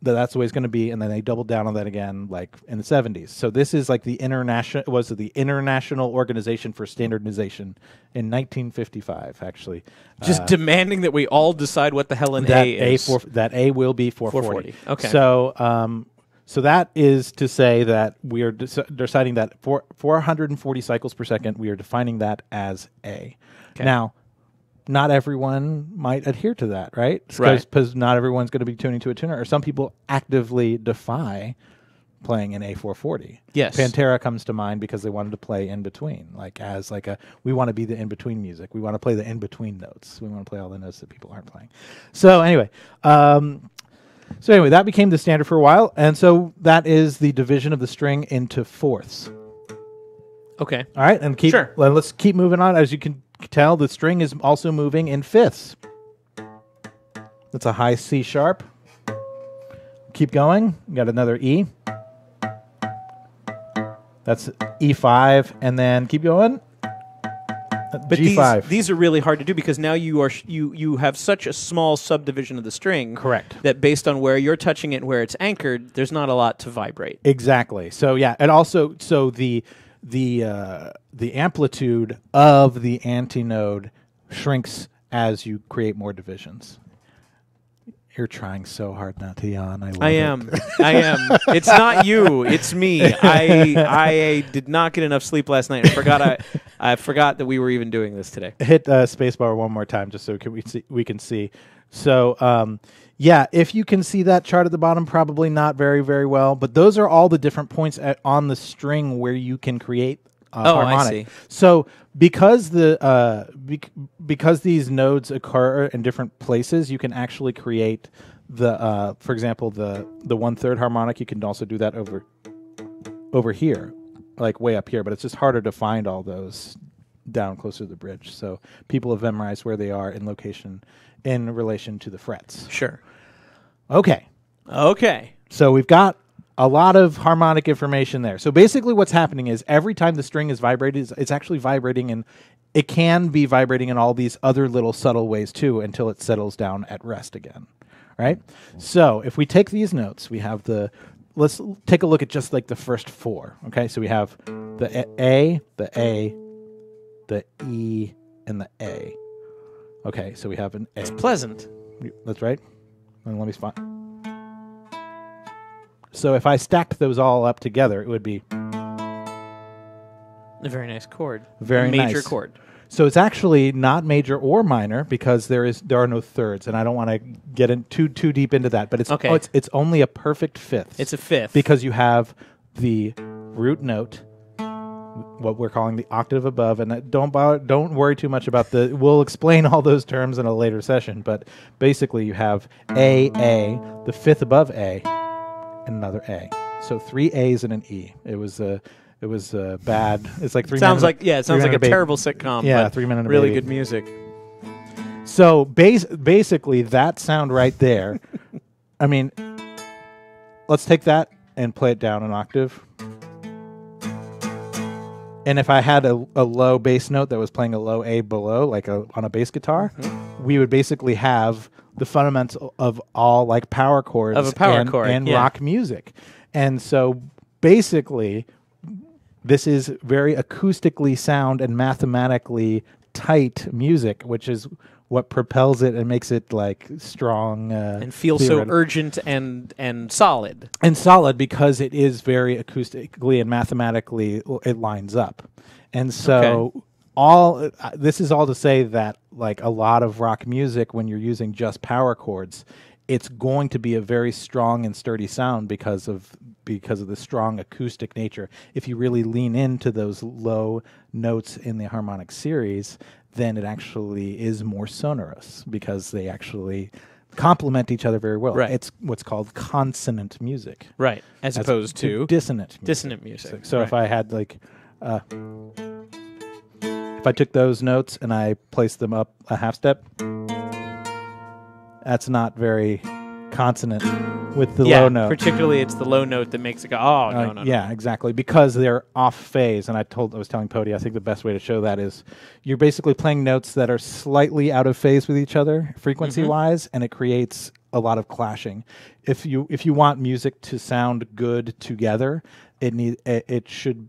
that's the way it's going to be, and then they doubled down on that again, like in the 70s. So this is like the International Organization for Standardization in 1955, actually. Just demanding that we all decide what the hell an A is. That A will be 440. Okay. So that is to say that we are deciding that 440 cycles per second, we are defining that as A. Okay. Now, not everyone might adhere to that, right? Because not everyone's going to be tuning to a tuner, or some people actively defy playing an A440. Yes. Pantera comes to mind because they wanted to play in between, we want to be the in between music. We want to play the in between notes. We want to play all the notes that people aren't playing. So anyway, that became the standard for a while, and so that is the division of the string into fourths. Okay. All right, and let's keep moving on. As you can tell, the string is also moving in fifths. That's a high C sharp. Keep going. We got another E. That's E5, and then keep going. But G5. these are really hard to do because now you have such a small subdivision of the string. Correct. That based on where you're touching it and where it's anchored, there's not a lot to vibrate. Exactly. So yeah, and also the amplitude of the antinode shrinks as you create more divisions. You're trying so hard not to yawn. I am. It's not you. It's me. I did not get enough sleep last night. I forgot that we were even doing this today. Hit spacebar one more time just so we can see. So yeah, if you can see that chart at the bottom, probably not very, very well. But those are all the different points on the string where you can create harmonic. I see. So because because these nodes occur in different places, you can actually create the for example the 1/3 harmonic. You can also do that over here, like way up here. But it's just harder to find all those down closer to the bridge. So people have memorized where they are in location in relation to the frets. Sure. Okay. So we've got a lot of harmonic information there. So basically what's happening is every time the string is vibrated, it's actually vibrating, and it can be vibrating in all these other little subtle ways too until it settles down at rest again, right? So if we take these notes, we have let's take a look at just like the first four, okay? So we have the A, the E, and the A. Okay, so we have an A. It's pleasant. That's right. And let me spot. So if I stacked those all up together, it would be a very nice chord. Very major nice. chord. So it's actually not major or minor because there are no thirds, and I don't want to get in too deep into that. But it's only a perfect fifth. It's a fifth because you have the root note, what we're calling the octave above, and don't worry too much about we'll explain all those terms in a later session. But basically, you have A, the fifth above A, and another A. So 3 A's and an E. It was bad. It's like 3 sounds minutes. like it sounds like a terrible sitcom. Yeah, but 3 minute really baby. good music. So basically, that sound right there. I mean, let's take that and play it down an octave. And if I had a low bass note that was playing a low A below, like on a bass guitar, we would basically have the fundamental of all like power chords and rock music. And so basically, this is very acoustically sound and mathematically tight music, which is what propels it and makes it like strong and feels so urgent and solid. And solid because it is very acoustically and mathematically it lines up. And so this is all to say that like a lot of rock music, when you're using just power chords, it's going to be a very strong and sturdy sound because of the strong acoustic nature. If you really lean into those low notes in the harmonic series, then it actually is more sonorous because they actually complement each other very well. Right. It's what's called consonant music. Right. As opposed to dissonant music. So right. if I had like if I took those notes and I placed them up a half step, that's not very consonant with the low note. Particularly it's the low note that makes it go, no. Yeah, exactly. Because they're off phase. And I was telling Pody, I think the best way to show that is you're basically playing notes that are slightly out of phase with each other frequency-wise, and it creates a lot of clashing. If you want music to sound good together, it should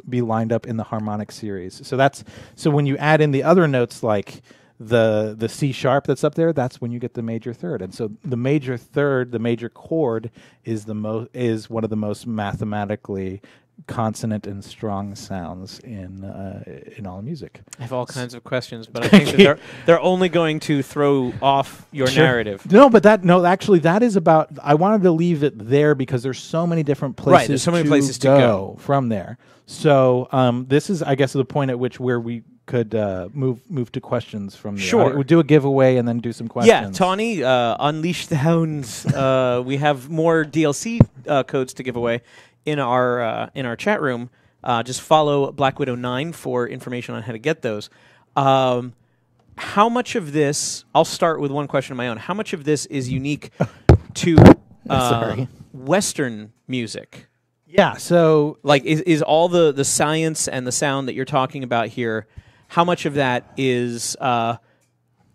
be lined up in the harmonic series. So when you add in the other notes like the C sharp that's up there, that's when you get the major third. And so the major third, the major chord is one of the most mathematically consonant and strong sounds in all music. I have all kinds of questions, but I think that they're only going to throw off your narrative. Actually that is about, I wanted to leave it there because there's so many different places, right, there's so many places to go from there. So this is, I guess, the point at which where we could move to questions from there. Sure. We'll do a giveaway and then do some questions. Yeah, Tawny, Unleash the Hounds. We have more DLC codes to give away in our chat room. Just follow Black Widow 9 for information on how to get those. How much of this, I'll start with one question of my own. How much of this is unique to Western music? Yeah, so like is all the science and the sound that you're talking about here, how much of that is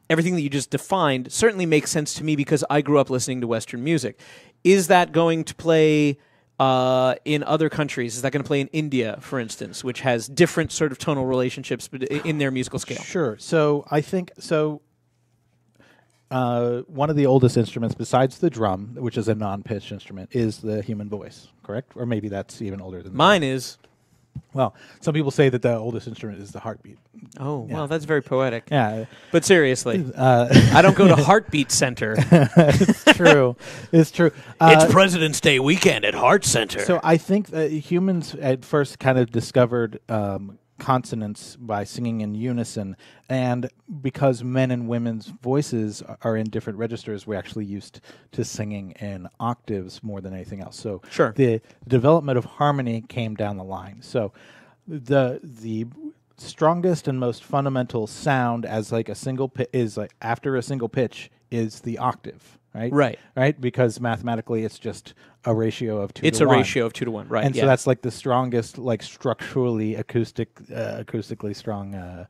everything that you just defined certainly makes sense to me because I grew up listening to Western music. Is that going to play in other countries? Is that going to play in India, for instance, which has different sort of tonal relationships in their musical scale? Sure. So I think one of the oldest instruments besides the drum, which is a non-pitched instrument, is the human voice, correct? Or maybe that's even older than Mine is. Well, some people say that the oldest instrument is the heartbeat. Oh, well, that's very poetic. Yeah. But seriously, I don't go to Heartbeat Center. It's true. It's true. It's President's Day weekend at Heart Center. So I think that humans at first kind of discovered consonants by singing in unison, and because men and women's voices are in different registers, we're actually used to singing in octaves more than anything else. So sure. The development of harmony came down the line. So the strongest and most fundamental sound as like a single is like after a single pitch is the octave. Right, because mathematically it's just a ratio of 2 to 1. It's a ratio of 2 to 1, right? And so that's like the strongest, like structurally acoustically strong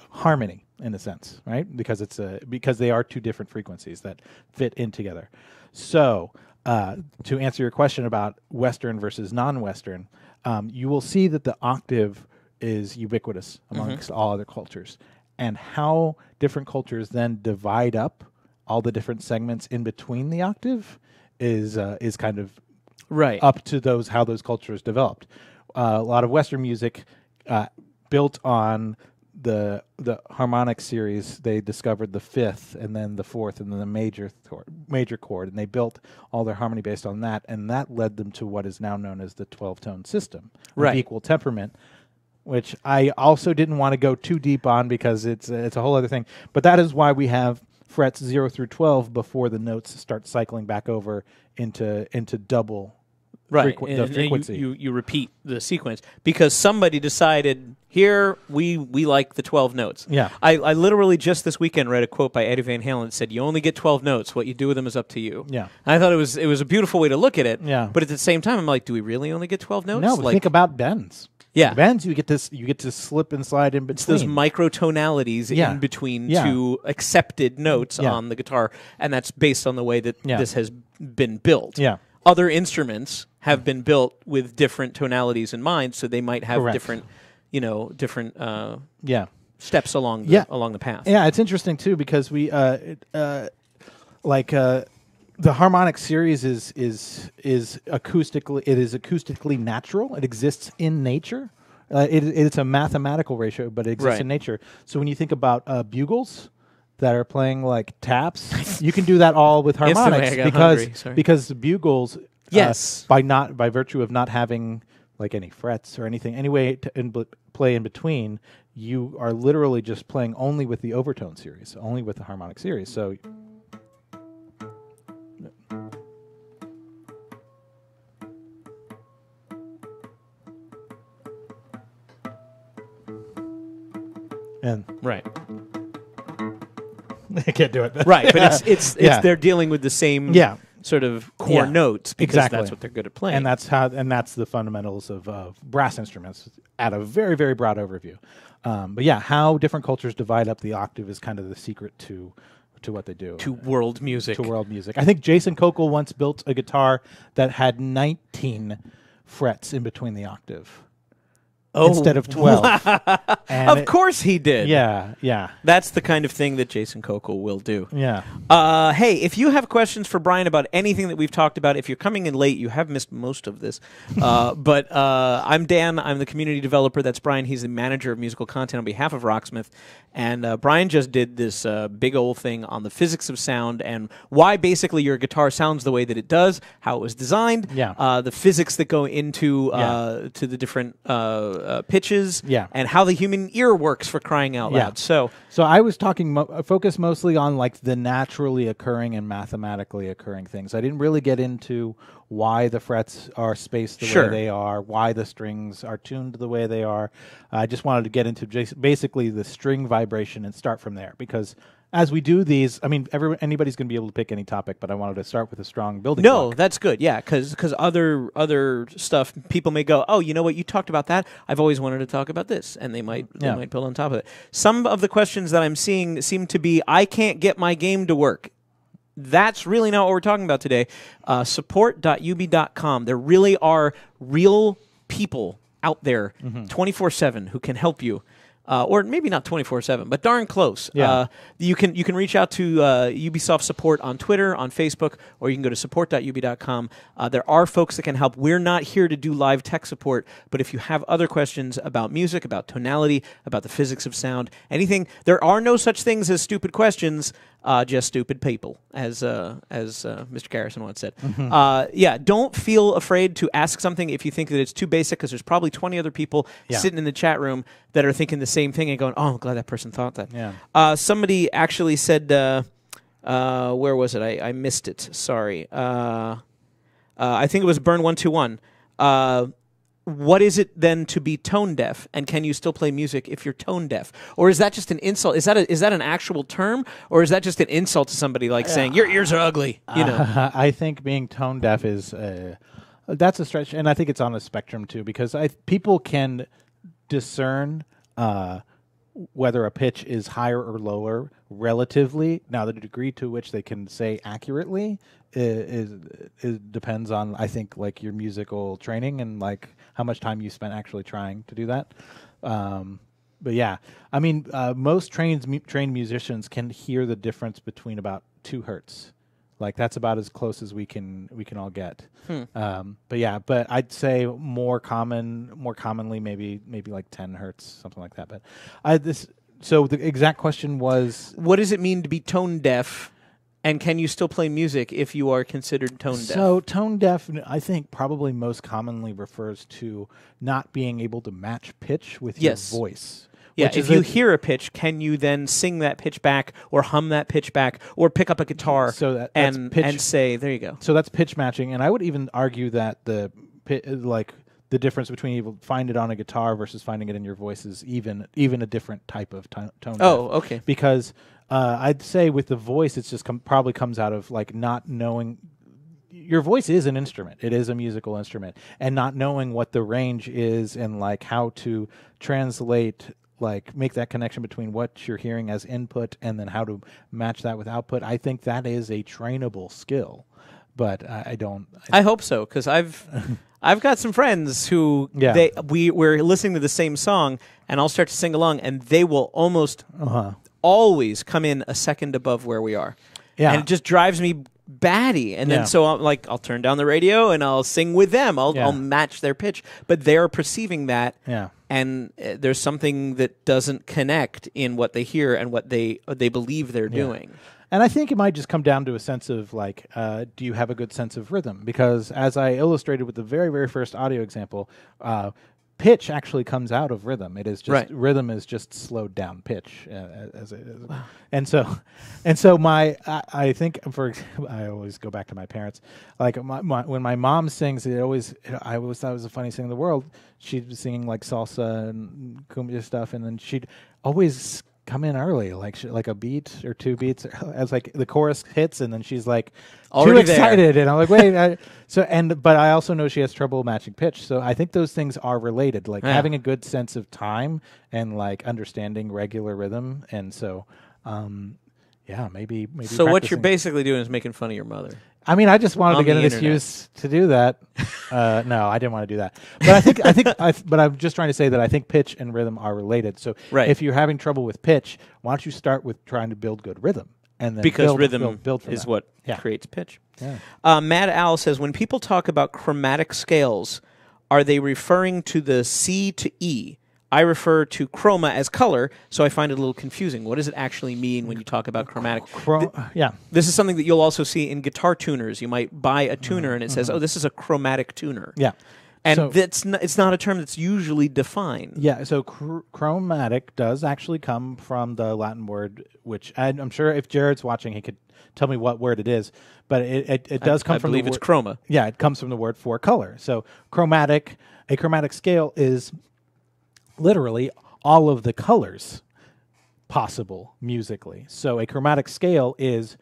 harmony in a sense, right? Because they are 2 different frequencies that fit in together. So to answer your question about Western versus non-Western, you will see that the octave is ubiquitous amongst all other cultures, and how different cultures then divide up all the different segments in between the octave is kind of up to how those cultures developed. A lot of Western music built on the harmonic series. They discovered the fifth, and then the fourth, and then the major chord, and they built all their harmony based on that, and that led them to what is now known as the 12-tone system of equal temperament, which I also didn't want to go too deep on because it's a whole other thing. But that is why we have frets 0 through 12 before the notes start cycling back over into double the frequency. You repeat the sequence because somebody decided here we like the 12 notes. Yeah. I literally just this weekend read a quote by Eddie Van Halen that said, "You only get 12 notes. What you do with them is up to you." Yeah. And I thought it was a beautiful way to look at it. Yeah. But at the same time, I'm like, do we really only get 12 notes? No, but think about bends. Yeah, bends you get to slip and slide in between. It's those microtonalities in between 2 accepted notes on the guitar, and that's based on the way that this has been built. Yeah. Other instruments have been built with different tonalities in mind, so they might have different steps along the path. Yeah, it's interesting too because we the harmonic series is acoustically natural. It exists in nature. It's a mathematical ratio, but it exists in nature. So when you think about bugles that are playing like taps, you can do that all with harmonics because the bugles, by virtue of not having like any frets or anything, any way to play in between, you are literally just playing only with the overtone series, only with the harmonic series. So. And I can't do it. Right, but it's they're dealing with the same sort of core notes because that's what they're good at playing. And that's the fundamentals of brass instruments at a very, very broad overview. But how different cultures divide up the octave is kind of the secret to what they do. To world music. I think Jason Cochlea once built a guitar that had 19 frets in between the octave. Instead of 12. Of course he did. Yeah. That's the kind of thing that Jason Cochlea will do. Yeah. Hey, if you have questions for Brian about anything that we've talked about, if you're coming in late, you have missed most of this. But I'm Dan. I'm the community developer. That's Brian. He's the manager of musical content on behalf of Rocksmith. And Brian just did this big old thing on the physics of sound and why basically your guitar sounds the way that it does, how it was designed, the physics that go into to the different pitches, and how the human ear works, for crying out loud. So I was talking focused mostly on like the naturally occurring and mathematically occurring things. I didn't really get into why the frets are spaced the way they are, why the strings are tuned the way they are. I just wanted to get into basically the string vibration and start from there because as we do these, I mean, anybody's going to be able to pick any topic, but I wanted to start with a strong building block. That's good. Yeah, because other stuff, people may go, oh, you know what, you talked about that. I've always wanted to talk about this, and they might build on top of it. Some of the questions that I'm seeing seem to be, I can't get my game to work. That's really not what we're talking about today. Support.ub.com. There really are real people out there 24/7 who can help you. Or maybe not 24/7, but darn close. Yeah. You can reach out to Ubisoft support on Twitter, on Facebook, or you can go to support.ub.com. There are folks that can help. We're not here to do live tech support, but if you have other questions about music, about tonality, about the physics of sound, anything, there are no such things as stupid questions, just stupid people, as Mr. Garrison once said. Don't feel afraid to ask something if you think that it's too basic, because there's probably 20 other people sitting in the chat room that are thinking the same thing and going, oh, I'm glad that person thought that. Yeah. Somebody actually said, where was it? I missed it. Sorry. I think it was Burn121. What is it then to be tone deaf, and can you still play music if you're tone deaf? Or is that just an insult? Is that an actual term, or is that just an insult to somebody, like saying your ears are ugly? You know, I think being tone deaf is that's a stretch, and I think it's on a spectrum too, because people can discern whether a pitch is higher or lower relatively. Now, the degree to which they can say accurately is depends on, I think, like your musical training and like how much time you spent actually trying to do that. But yeah, I mean, most trained musicians can hear the difference between about 2 hertz. Like that's about as close as we can all get. But I'd say more commonly maybe like 10 hertz, something like that. But so the exact question was, what does it mean to be tone deaf, and can you still play music if you are considered tone deaf? So tone deaf, I think, probably most commonly refers to not being able to match pitch with your voice. Yeah, if you hear a pitch, can you then sing that pitch back, or hum that pitch back, or pick up a guitar and say, there you go. So that's pitch matching, and I would even argue that the difference between you find it on a guitar versus finding it in your voice is even a different type of tone. Oh, okay. Because I'd say with the voice, it's just probably comes out of like not knowing. Your voice is an instrument. It is a musical instrument, and not knowing what the range is and like how to translate, like make that connection between what you're hearing as input and then how to match that with output. I think that is a trainable skill, but I hope so, because I've got some friends who we're listening to the same song, and I'll start to sing along, and they will almost always come in a second above where we are. Yeah, and it just drives me batty. And then so I'll turn down the radio and I'll sing with them. I'll match their pitch, but they're perceiving that. Yeah. And there's something that doesn't connect in what they hear and what they believe they're doing. And I think it might just come down to a sense of like, do you have a good sense of rhythm? Because as I illustrated with the very, very first audio example, pitch actually comes out of rhythm. It is just rhythm is just slowed down pitch as it is. Wow. And so I think I always go back to my parents. Like when my mom sings, I always thought it was the funniest thing in the world. She'd be singing like salsa and cumbia stuff, and then she'd always come in early, like a beat or 2 beats, as like the chorus hits, and then she's like already too excited, and I'm like, wait. But I also know she has trouble matching pitch, so I think those things are related, like having a good sense of time and like understanding regular rhythm, and so maybe. So what you're basically doing is making fun of your mother. I mean, I just wanted to get an excuse to do that. No, I didn't want to do that. But but I'm just trying to say that I think pitch and rhythm are related. So if you're having trouble with pitch, why don't you start with trying to build good rhythm, and then because rhythm build is what creates pitch. Yeah. Mad Al says, when people talk about chromatic scales, are they referring to the C to E? I refer to chroma as color, so I find it a little confusing. What does it actually mean when you talk about chromatic? This is something that you'll also see in guitar tuners. You might buy a tuner, and it says, oh, this is a chromatic tuner. Yeah. And it's not a term that's usually defined. Yeah, so chromatic does actually come from the Latin word, which I'm sure if Jared's watching, he could tell me what word it is. But it does come from the word. I believe it's chroma. Yeah, it comes from the word for color. So a chromatic scale is literally all of the colors possible musically. So a chromatic scale is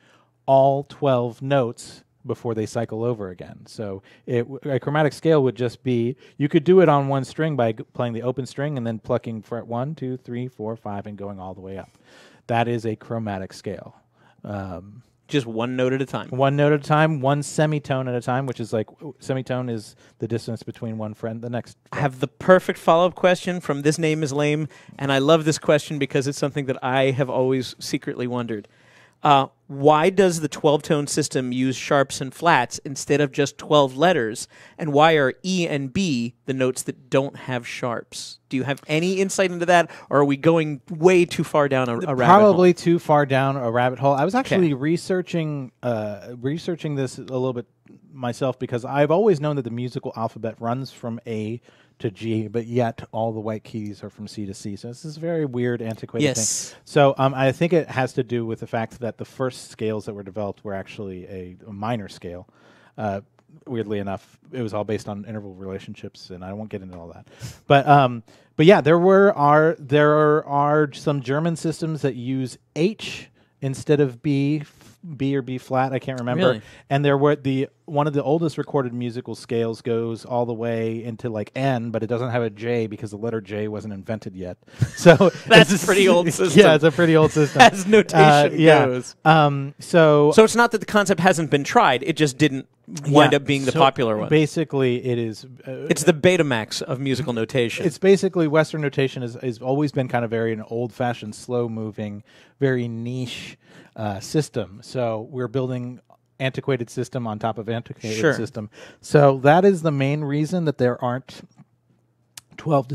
all 12 notes before they cycle over again. So a chromatic scale would just be, you could do it on one string by playing the open string and then plucking fret 1, 2, 3, 4, 5 and going all the way up. That is a chromatic scale. Just one note at a time. One note at a time, one semitone at a time, which is like, semitone is the distance between one fret and the next fret. I have the perfect follow-up question from This Name is Lame, and I love this question because it's something that I have always secretly wondered. Why does the 12-tone system use sharps and flats instead of just 12 letters? And why are E and B the notes that don't have sharps? Do you have any insight into that, or are we going way too far down a rabbit hole? Probably too far down a rabbit hole. I was actually researching this a little bit myself because I've always known that the musical alphabet runs from A to G, but yet all the white keys are from C to C. So this is a very weird, antiquated thing. So I think it has to do with the fact that the first scales that were developed were actually a minor scale. Weirdly enough, it was all based on interval relationships, and I won't get into all that. But yeah, there are some German systems that use H instead of B or B flat, I can't remember. Really? And there were one of the oldest recorded musical scales goes all the way into like N, but it doesn't have a J because the letter J wasn't invented yet. So that's a pretty old system. Yeah, it's a pretty old system. As notation goes. So it's not that the concept hasn't been tried; it just didn't wind up being the popular one. Basically, it is. It's the Betamax of musical notation. It's basically Western notation has always been kind of very an old-fashioned, slow-moving, very niche system. So we're building antiquated system on top of antiquated system. So that is the main reason that there aren't 12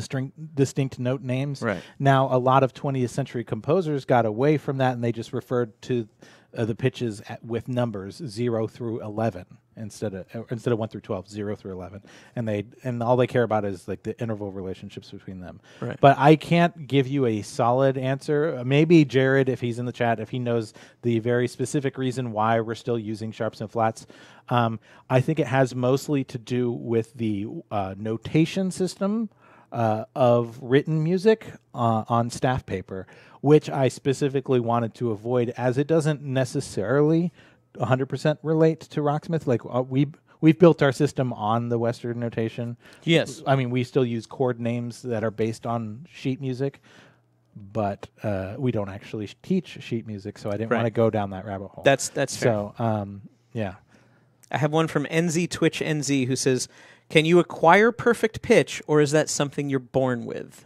distinct note names. Right. Now, a lot of 20th century composers got away from that, and they just referred to the pitches with numbers 0 through 11 instead of 1 through 12, 0 through 11, and all they care about is like the interval relationships between them. Right. But I can't give you a solid answer. Maybe Jared, if he's in the chat, if he knows the very specific reason why we're still using sharps and flats, I think it has mostly to do with the notation system of written music on staff paper, which I specifically wanted to avoid, as it doesn't necessarily 100% relate to Rocksmith. Like we've built our system on the Western notation. Yes, I mean we still use chord names that are based on sheet music, but we don't actually teach sheet music, so I didn't want to go down that rabbit hole. That's fair. So yeah, I have one from NZ Twitch NZ who says, "Can you acquire perfect pitch, or is that something you're born with?"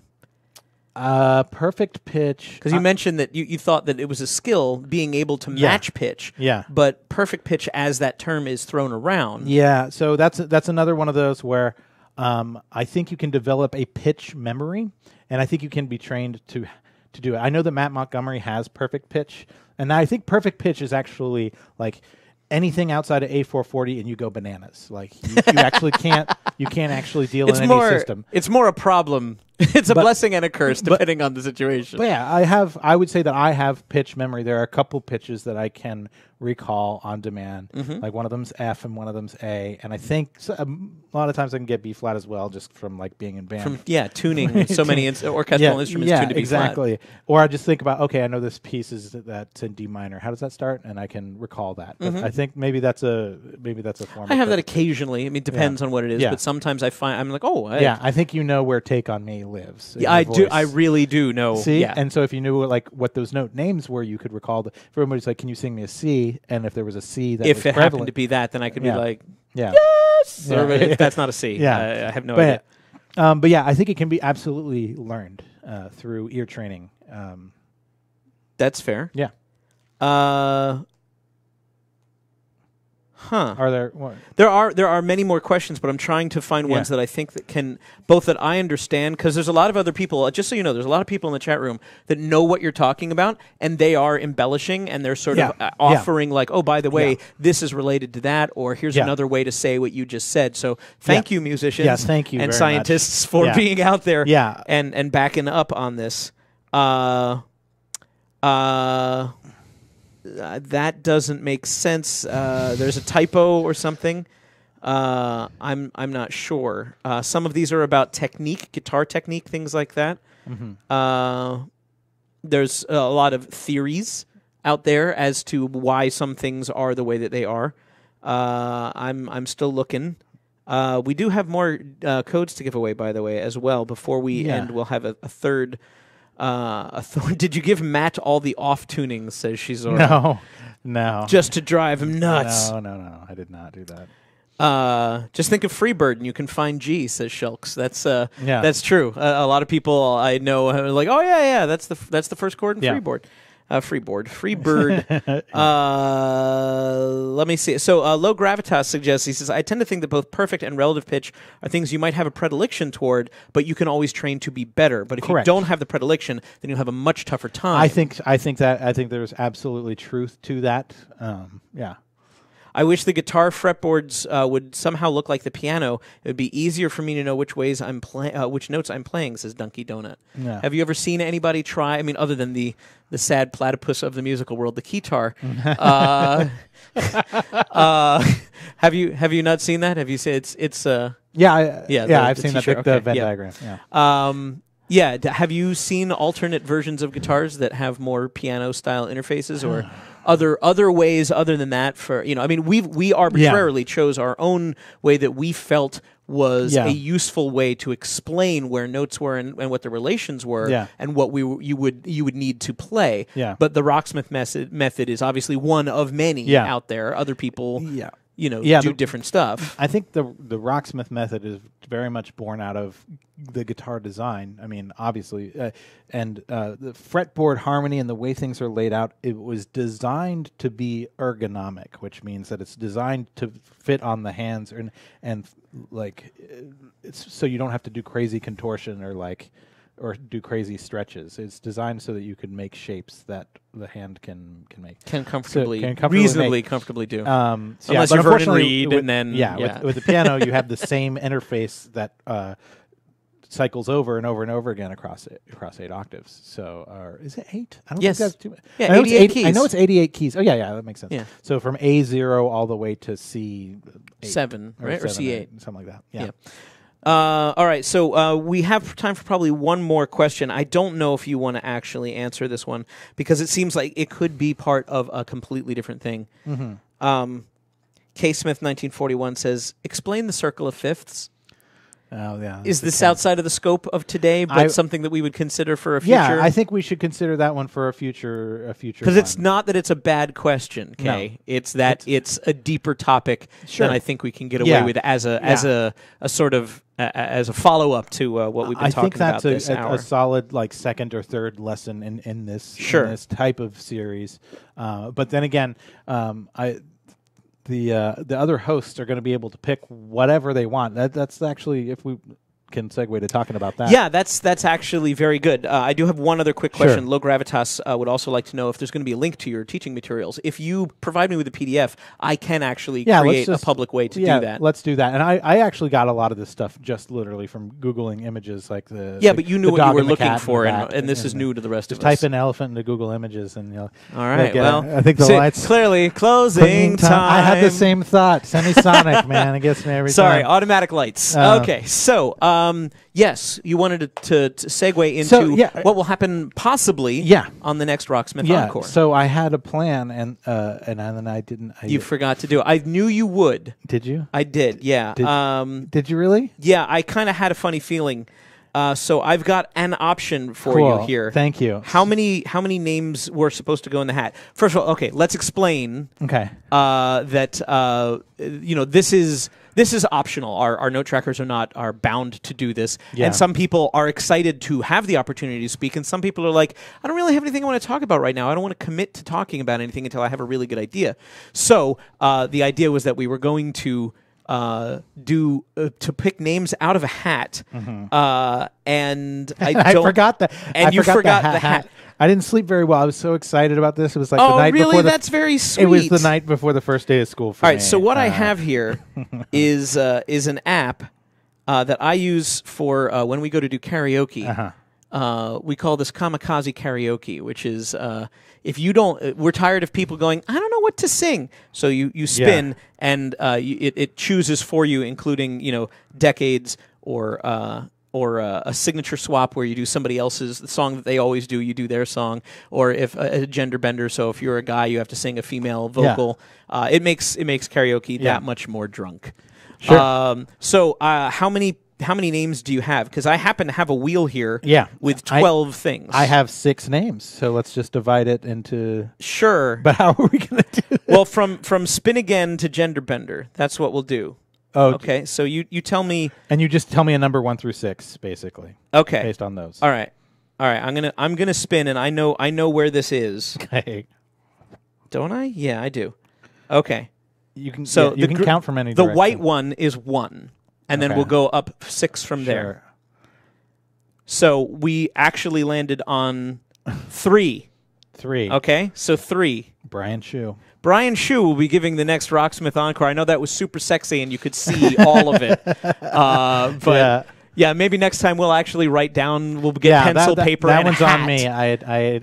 Perfect pitch. Because you mentioned that you thought that it was a skill being able to match pitch. Yeah. But perfect pitch, as that term is thrown around. Yeah. So that's another one of those where I think you can develop a pitch memory, and I think you can be trained to do it. I know that Matt Montgomery has perfect pitch, and I think perfect pitch is actually like anything outside of A440 and you go bananas. Like you actually can't actually deal in any system. It's more a problem. It's a blessing and a curse depending on the situation. But yeah, I would say that I have pitch memory. There are a couple pitches that I can recall on demand. Mm-hmm. Like one of them's F and one of them's A, and I think a lot of times I can get B flat as well, just from like being in band. From tuning so many orchestral instruments tuned to be exactly. flat. Or I just think about, okay, I know this piece that's in D minor. How does that start? And I can recall that. But I think maybe that's a form. I have that occasionally. I mean, it depends on what it is, but sometimes I find I'm like, I think you know where Take on Me lives. Yeah, I do. I really do know. See, yeah. And so if you knew like what those note names were, you could recall. If everybody's like, "Can you sing me a C?" And if there was a C that if was it prevalent, happened to be that, then I could be like, yes. Yeah. Or if that's not a C. I have no idea. But yeah, I think it can be absolutely learned through ear training. That's fair. Yeah. Are there? What? There are many more questions, but I'm trying to find ones that I think that can both that I understand, because there's a lot of other people. Just so you know, there's a lot of people in the chat room that know what you're talking about, and they are embellishing and they're sort of offering like, oh, by the way, this is related to that, or here's another way to say what you just said. So thank you, musicians, yes, thank you, and very scientists much. for being out there, yeah. and backing up on this. That doesn't make sense. There's a typo or something. I'm not sure. Some of these are about technique, guitar technique, things like that. Mm-hmm. there's a lot of theories out there as to why some things are the way that they are. I'm still looking. We do have more codes to give away, by the way, as well. Before we end, we'll have a third. Did you give Matt all the off tunings? Says Shizora. No. Just to drive him nuts. No. I did not do that. Just think of Freebird and you can find G. Says Shulks. That's true. A lot of people I know are like, oh yeah, that's the first chord in Freeboard. Freebird. Let me see. So Low Gravitas suggests, he says, I tend to think that both perfect and relative pitch are things you might have a predilection toward, but you can always train to be better. But if you don't have the predilection, then you'll have a much tougher time. I think there's absolutely truth to that. Yeah. I wish the guitar fretboards would somehow look like the piano. It would be easier for me to know which notes I'm playing, says Dunky Donut. Yeah. Have you ever seen anybody try, I mean, other than the sad platypus of the musical world, the keytar? Have you not seen that? Have you seen it's I've seen t-shirt. the Venn diagram. Yeah. Have you seen alternate versions of guitars that have more piano-style interfaces or other ways other than that? For I mean, we arbitrarily chose our own way that we felt was a useful way to explain where notes were and what the relations were and what you would need to play. Yeah. But the Rocksmith method is obviously one of many out there. Other people do different stuff. I think the Rocksmith method is very much born out of the guitar design. I mean, obviously, and the fretboard harmony and the way things are laid out, it was designed to be ergonomic, which means that it's designed to fit on the hands and it's so you don't have to do crazy contortion or do crazy stretches. It's designed so that you can make shapes that the hand can make. Can reasonably comfortably do. Unless you're Vernon Reid, and then with the piano you have the same interface that cycles over and over and over again across 8 octaves. So, is it 8? I don't think that's too much. Yeah, 88 keys. I know it's 88 keys. Oh yeah, that makes sense. Yeah. So from A0 all the way to C8, 7, right, or C8, something like that. Yeah. All right, so we have time for probably one more question. I don't know if you want to actually answer this one because it seems like it could be part of a completely different thing. Mm-hmm. K. Smith 1941 says, "Explain the circle of fifths." Oh yeah. Is this outside of the scope of today, but something that we would consider for a future? Yeah, I think we should consider that one for a future. Because it's not that it's a bad question, Kay. No. It's that it's a deeper topic than I think we can get away with as a sort of as a follow up to what we've been talking about this hour. I think that's a solid second or third lesson in this type of series. But then again, the other hosts are going to be able to pick whatever they want. That's actually, if we can segue to talking about that. Yeah, that's actually very good. I do have one other quick question. Low Gravitas would also like to know if there's going to be a link to your teaching materials. If you provide me with a PDF, I can actually create a public way to do that. Let's do that. And I actually got a lot of this stuff just literally from Googling images like the but you knew what you were looking for, and this is new to the rest of us. Just type in elephant into Google Images and you'll... All right, I think the lights... Clearly, closing time. I had the same thought. Semisonic, man. It gets me every time. Sorry, automatic lights. Okay, so... yes, you wanted to segue into what will happen possibly on the next Rocksmith Encore. So I had a plan, and then I didn't. You forgot to do it. I knew you would. Did you? I did, yeah. Did you really? Yeah, I kind of had a funny feeling. So I've got an option for you here. Thank you. How many names were supposed to go in the hat? First of all, okay, let's explain. Okay. That this is optional. Our note trackers are bound to do this. Yeah. And some people are excited to have the opportunity to speak, and some people are like, I don't really have anything I want to talk about right now. I don't want to commit to talking about anything until I have a really good idea. So the idea was that we were going to to pick names out of a hat, and I forgot that. And you forgot the hat. I didn't sleep very well. I was so excited about this. It was like the night before. That's very sweet. It was the night before the first day of school for me. All right, so what I have here is an app that I use for when we go to do karaoke. We call this kamikaze karaoke, which is if you don't, we're tired of people going, I don't know what to sing. So you spin and it chooses for you, including decades or a signature swap where you do somebody else's the song that they always do, you do their song, or if a gender bender. So if you're a guy, you have to sing a female vocal. It makes karaoke that much more drunk. Sure. So how many names do you have? Because I happen to have a wheel here with 12 things. I have 6 names, so let's just divide it into... Sure. But how are we going to do this? Well, from Spin Again to Gender Bender, that's what we'll do. Oh, okay. So you tell me... And you just tell me a number 1 through 6, basically. Okay. Based on those. All right. I'm gonna spin, and I know where this is. Okay. Don't I? Yeah, I do. Okay. You can you can count from any The direction. white one is 1. And then we'll go up 6 from there. So we actually landed on 3. 3. Okay, so 3. Brian Shu. Brian Shu will be giving the next Rocksmith Encore. I know that was super sexy and you could see all of it. But yeah, maybe next time we'll actually write down, we'll get pencil, paper, that and one's hat. on me.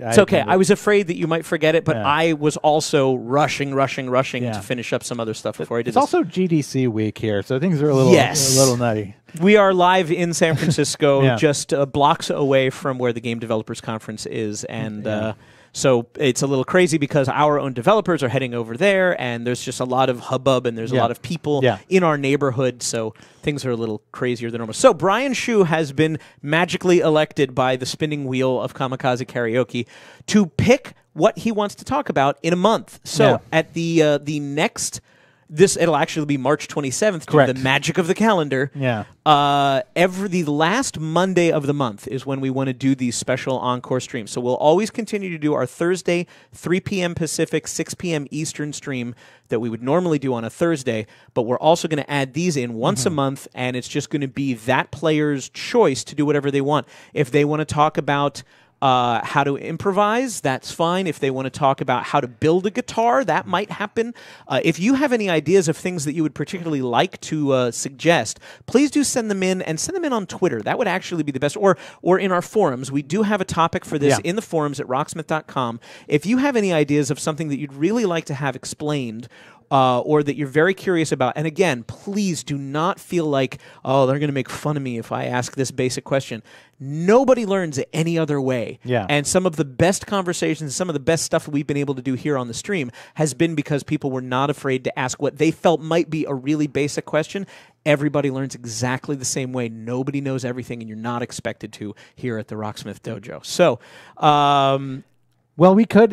It's okay. I was afraid that you might forget it, but I was also rushing to finish up some other stuff before I did It's also GDC week here, so things are a little nutty. We are live in San Francisco, just blocks away from where the Game Developers Conference is, and so it's a little crazy because our own developers are heading over there, and there's just a lot of hubbub, and there's a lot of people in our neighborhood, so things are a little crazier than normal. So Brian Shu has been magically elected by the spinning wheel of Kamikaze Karaoke to pick what he wants to talk about in a month. So at the next... It'll actually be March 27th. Correct. The magic of the calendar. Yeah. The last Monday of the month is when we want to do these special encore streams. So we'll always continue to do our Thursday 3 p.m. Pacific, 6 p.m. Eastern stream that we would normally do on a Thursday, but we're also going to add these in once a month, and it's just going to be that player's choice to do whatever they want. If they want to talk about how to improvise, that's fine. If they want to talk about how to build a guitar, that might happen. If you have any ideas of things that you would particularly like to suggest, please do send them in, and send them in on Twitter. That would actually be the best. Or in our forums. We do have a topic for this in the forums at rocksmith.com. If you have any ideas of something that you'd really like to have explained, or that you're very curious about. And again, please do not feel like, oh, they're going to make fun of me if I ask this basic question. Nobody learns it any other way. Yeah. And some of the best conversations, some of the best stuff that we've been able to do here on the stream has been because people were not afraid to ask what they felt might be a really basic question. Everybody learns exactly the same way. Nobody knows everything, and you're not expected to here at the Rocksmith Dojo. So, well, we could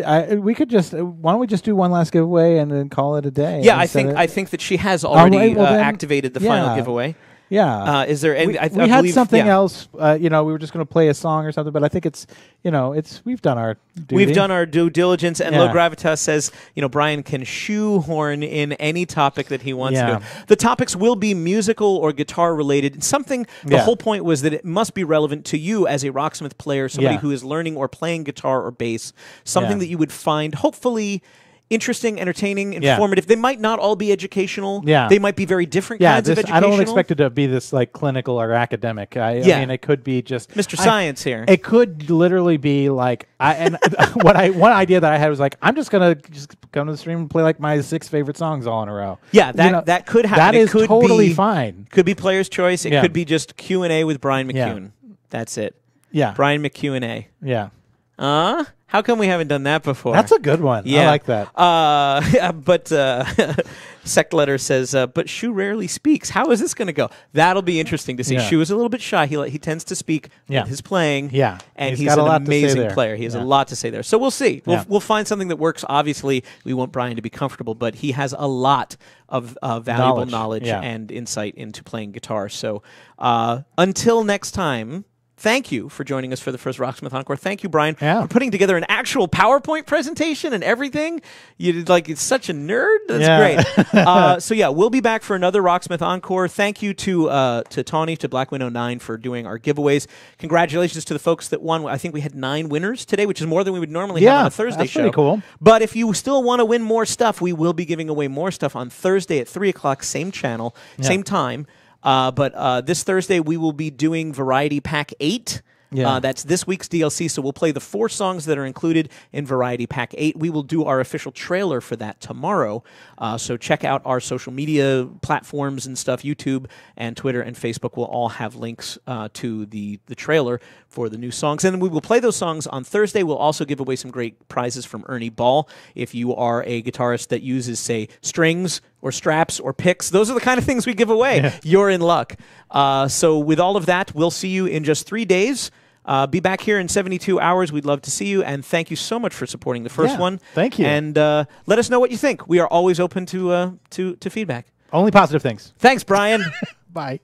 just why don't we just do one last giveaway and then call it a day? Yeah, I think that she has already activated the final giveaway. Yeah. Is there any? We had something else. We were just going to play a song or something, but I think it's we've done our duty. We've done our due diligence, and Low Gravitas says Brian can shoehorn in any topic that he wants to. The topics will be musical or guitar related. Something. The whole point was that it must be relevant to you as a Rocksmith player, somebody who is learning or playing guitar or bass. Something that you would find hopefully interesting, entertaining, informative. They might not all be educational. Yeah. They might be very different kinds of educational. I don't expect it to be this like clinical or academic. I mean, it could be just Mr. Science here. It could literally be like one idea that I had was like, I'm just gonna come to the stream and play like my 6 favorite songs all in a row. Yeah, that could happen. That is totally fine. Could be player's choice. It could be just Q&A with Brian McCune. That's it. Yeah. Brian McCune. Yeah. How come we haven't done that before? That's a good one. Yeah. I like that. But Sect Letter says, but Shu rarely speaks. How is this going to go? That'll be interesting to see. Shu is a little bit shy. He tends to speak with his playing. Yeah. And he's an amazing player. He has a lot to say there. So we'll see. We'll find something that works. Obviously, we want Brian to be comfortable, but he has a lot of valuable knowledge and insight into playing guitar. So until next time, thank you for joining us for the first Rocksmith Encore. Thank you, Brian, for putting together an actual PowerPoint presentation and everything. It's such a nerd. That's great. So we'll be back for another Rocksmith Encore. Thank you to Tawny, to Blackwind09 for doing our giveaways. Congratulations to the folks that won. I think we had 9 winners today, which is more than we would normally have on a Thursday show. Pretty cool. But if you still want to win more stuff, we will be giving away more stuff on Thursday at 3 o'clock, same channel, same time. But this Thursday, we will be doing Variety Pack 8. Yeah. That's this week's DLC, so we'll play the 4 songs that are included in Variety Pack 8. We will do our official trailer for that tomorrow, so check out our social media platforms and stuff. YouTube and Twitter and Facebook will all have links to the trailer for the new songs. And we will play those songs on Thursday. We'll also give away some great prizes from Ernie Ball. If you are a guitarist that uses, say, strings or straps or picks, those are the kind of things we give away. Yeah. You're in luck. So with all of that, we'll see you in just 3 days. Be back here in 72 hours. We'd love to see you, and thank you so much for supporting the first one. Thank you. And let us know what you think. We are always open to feedback. Only positive things. Thanks, Brian. Bye.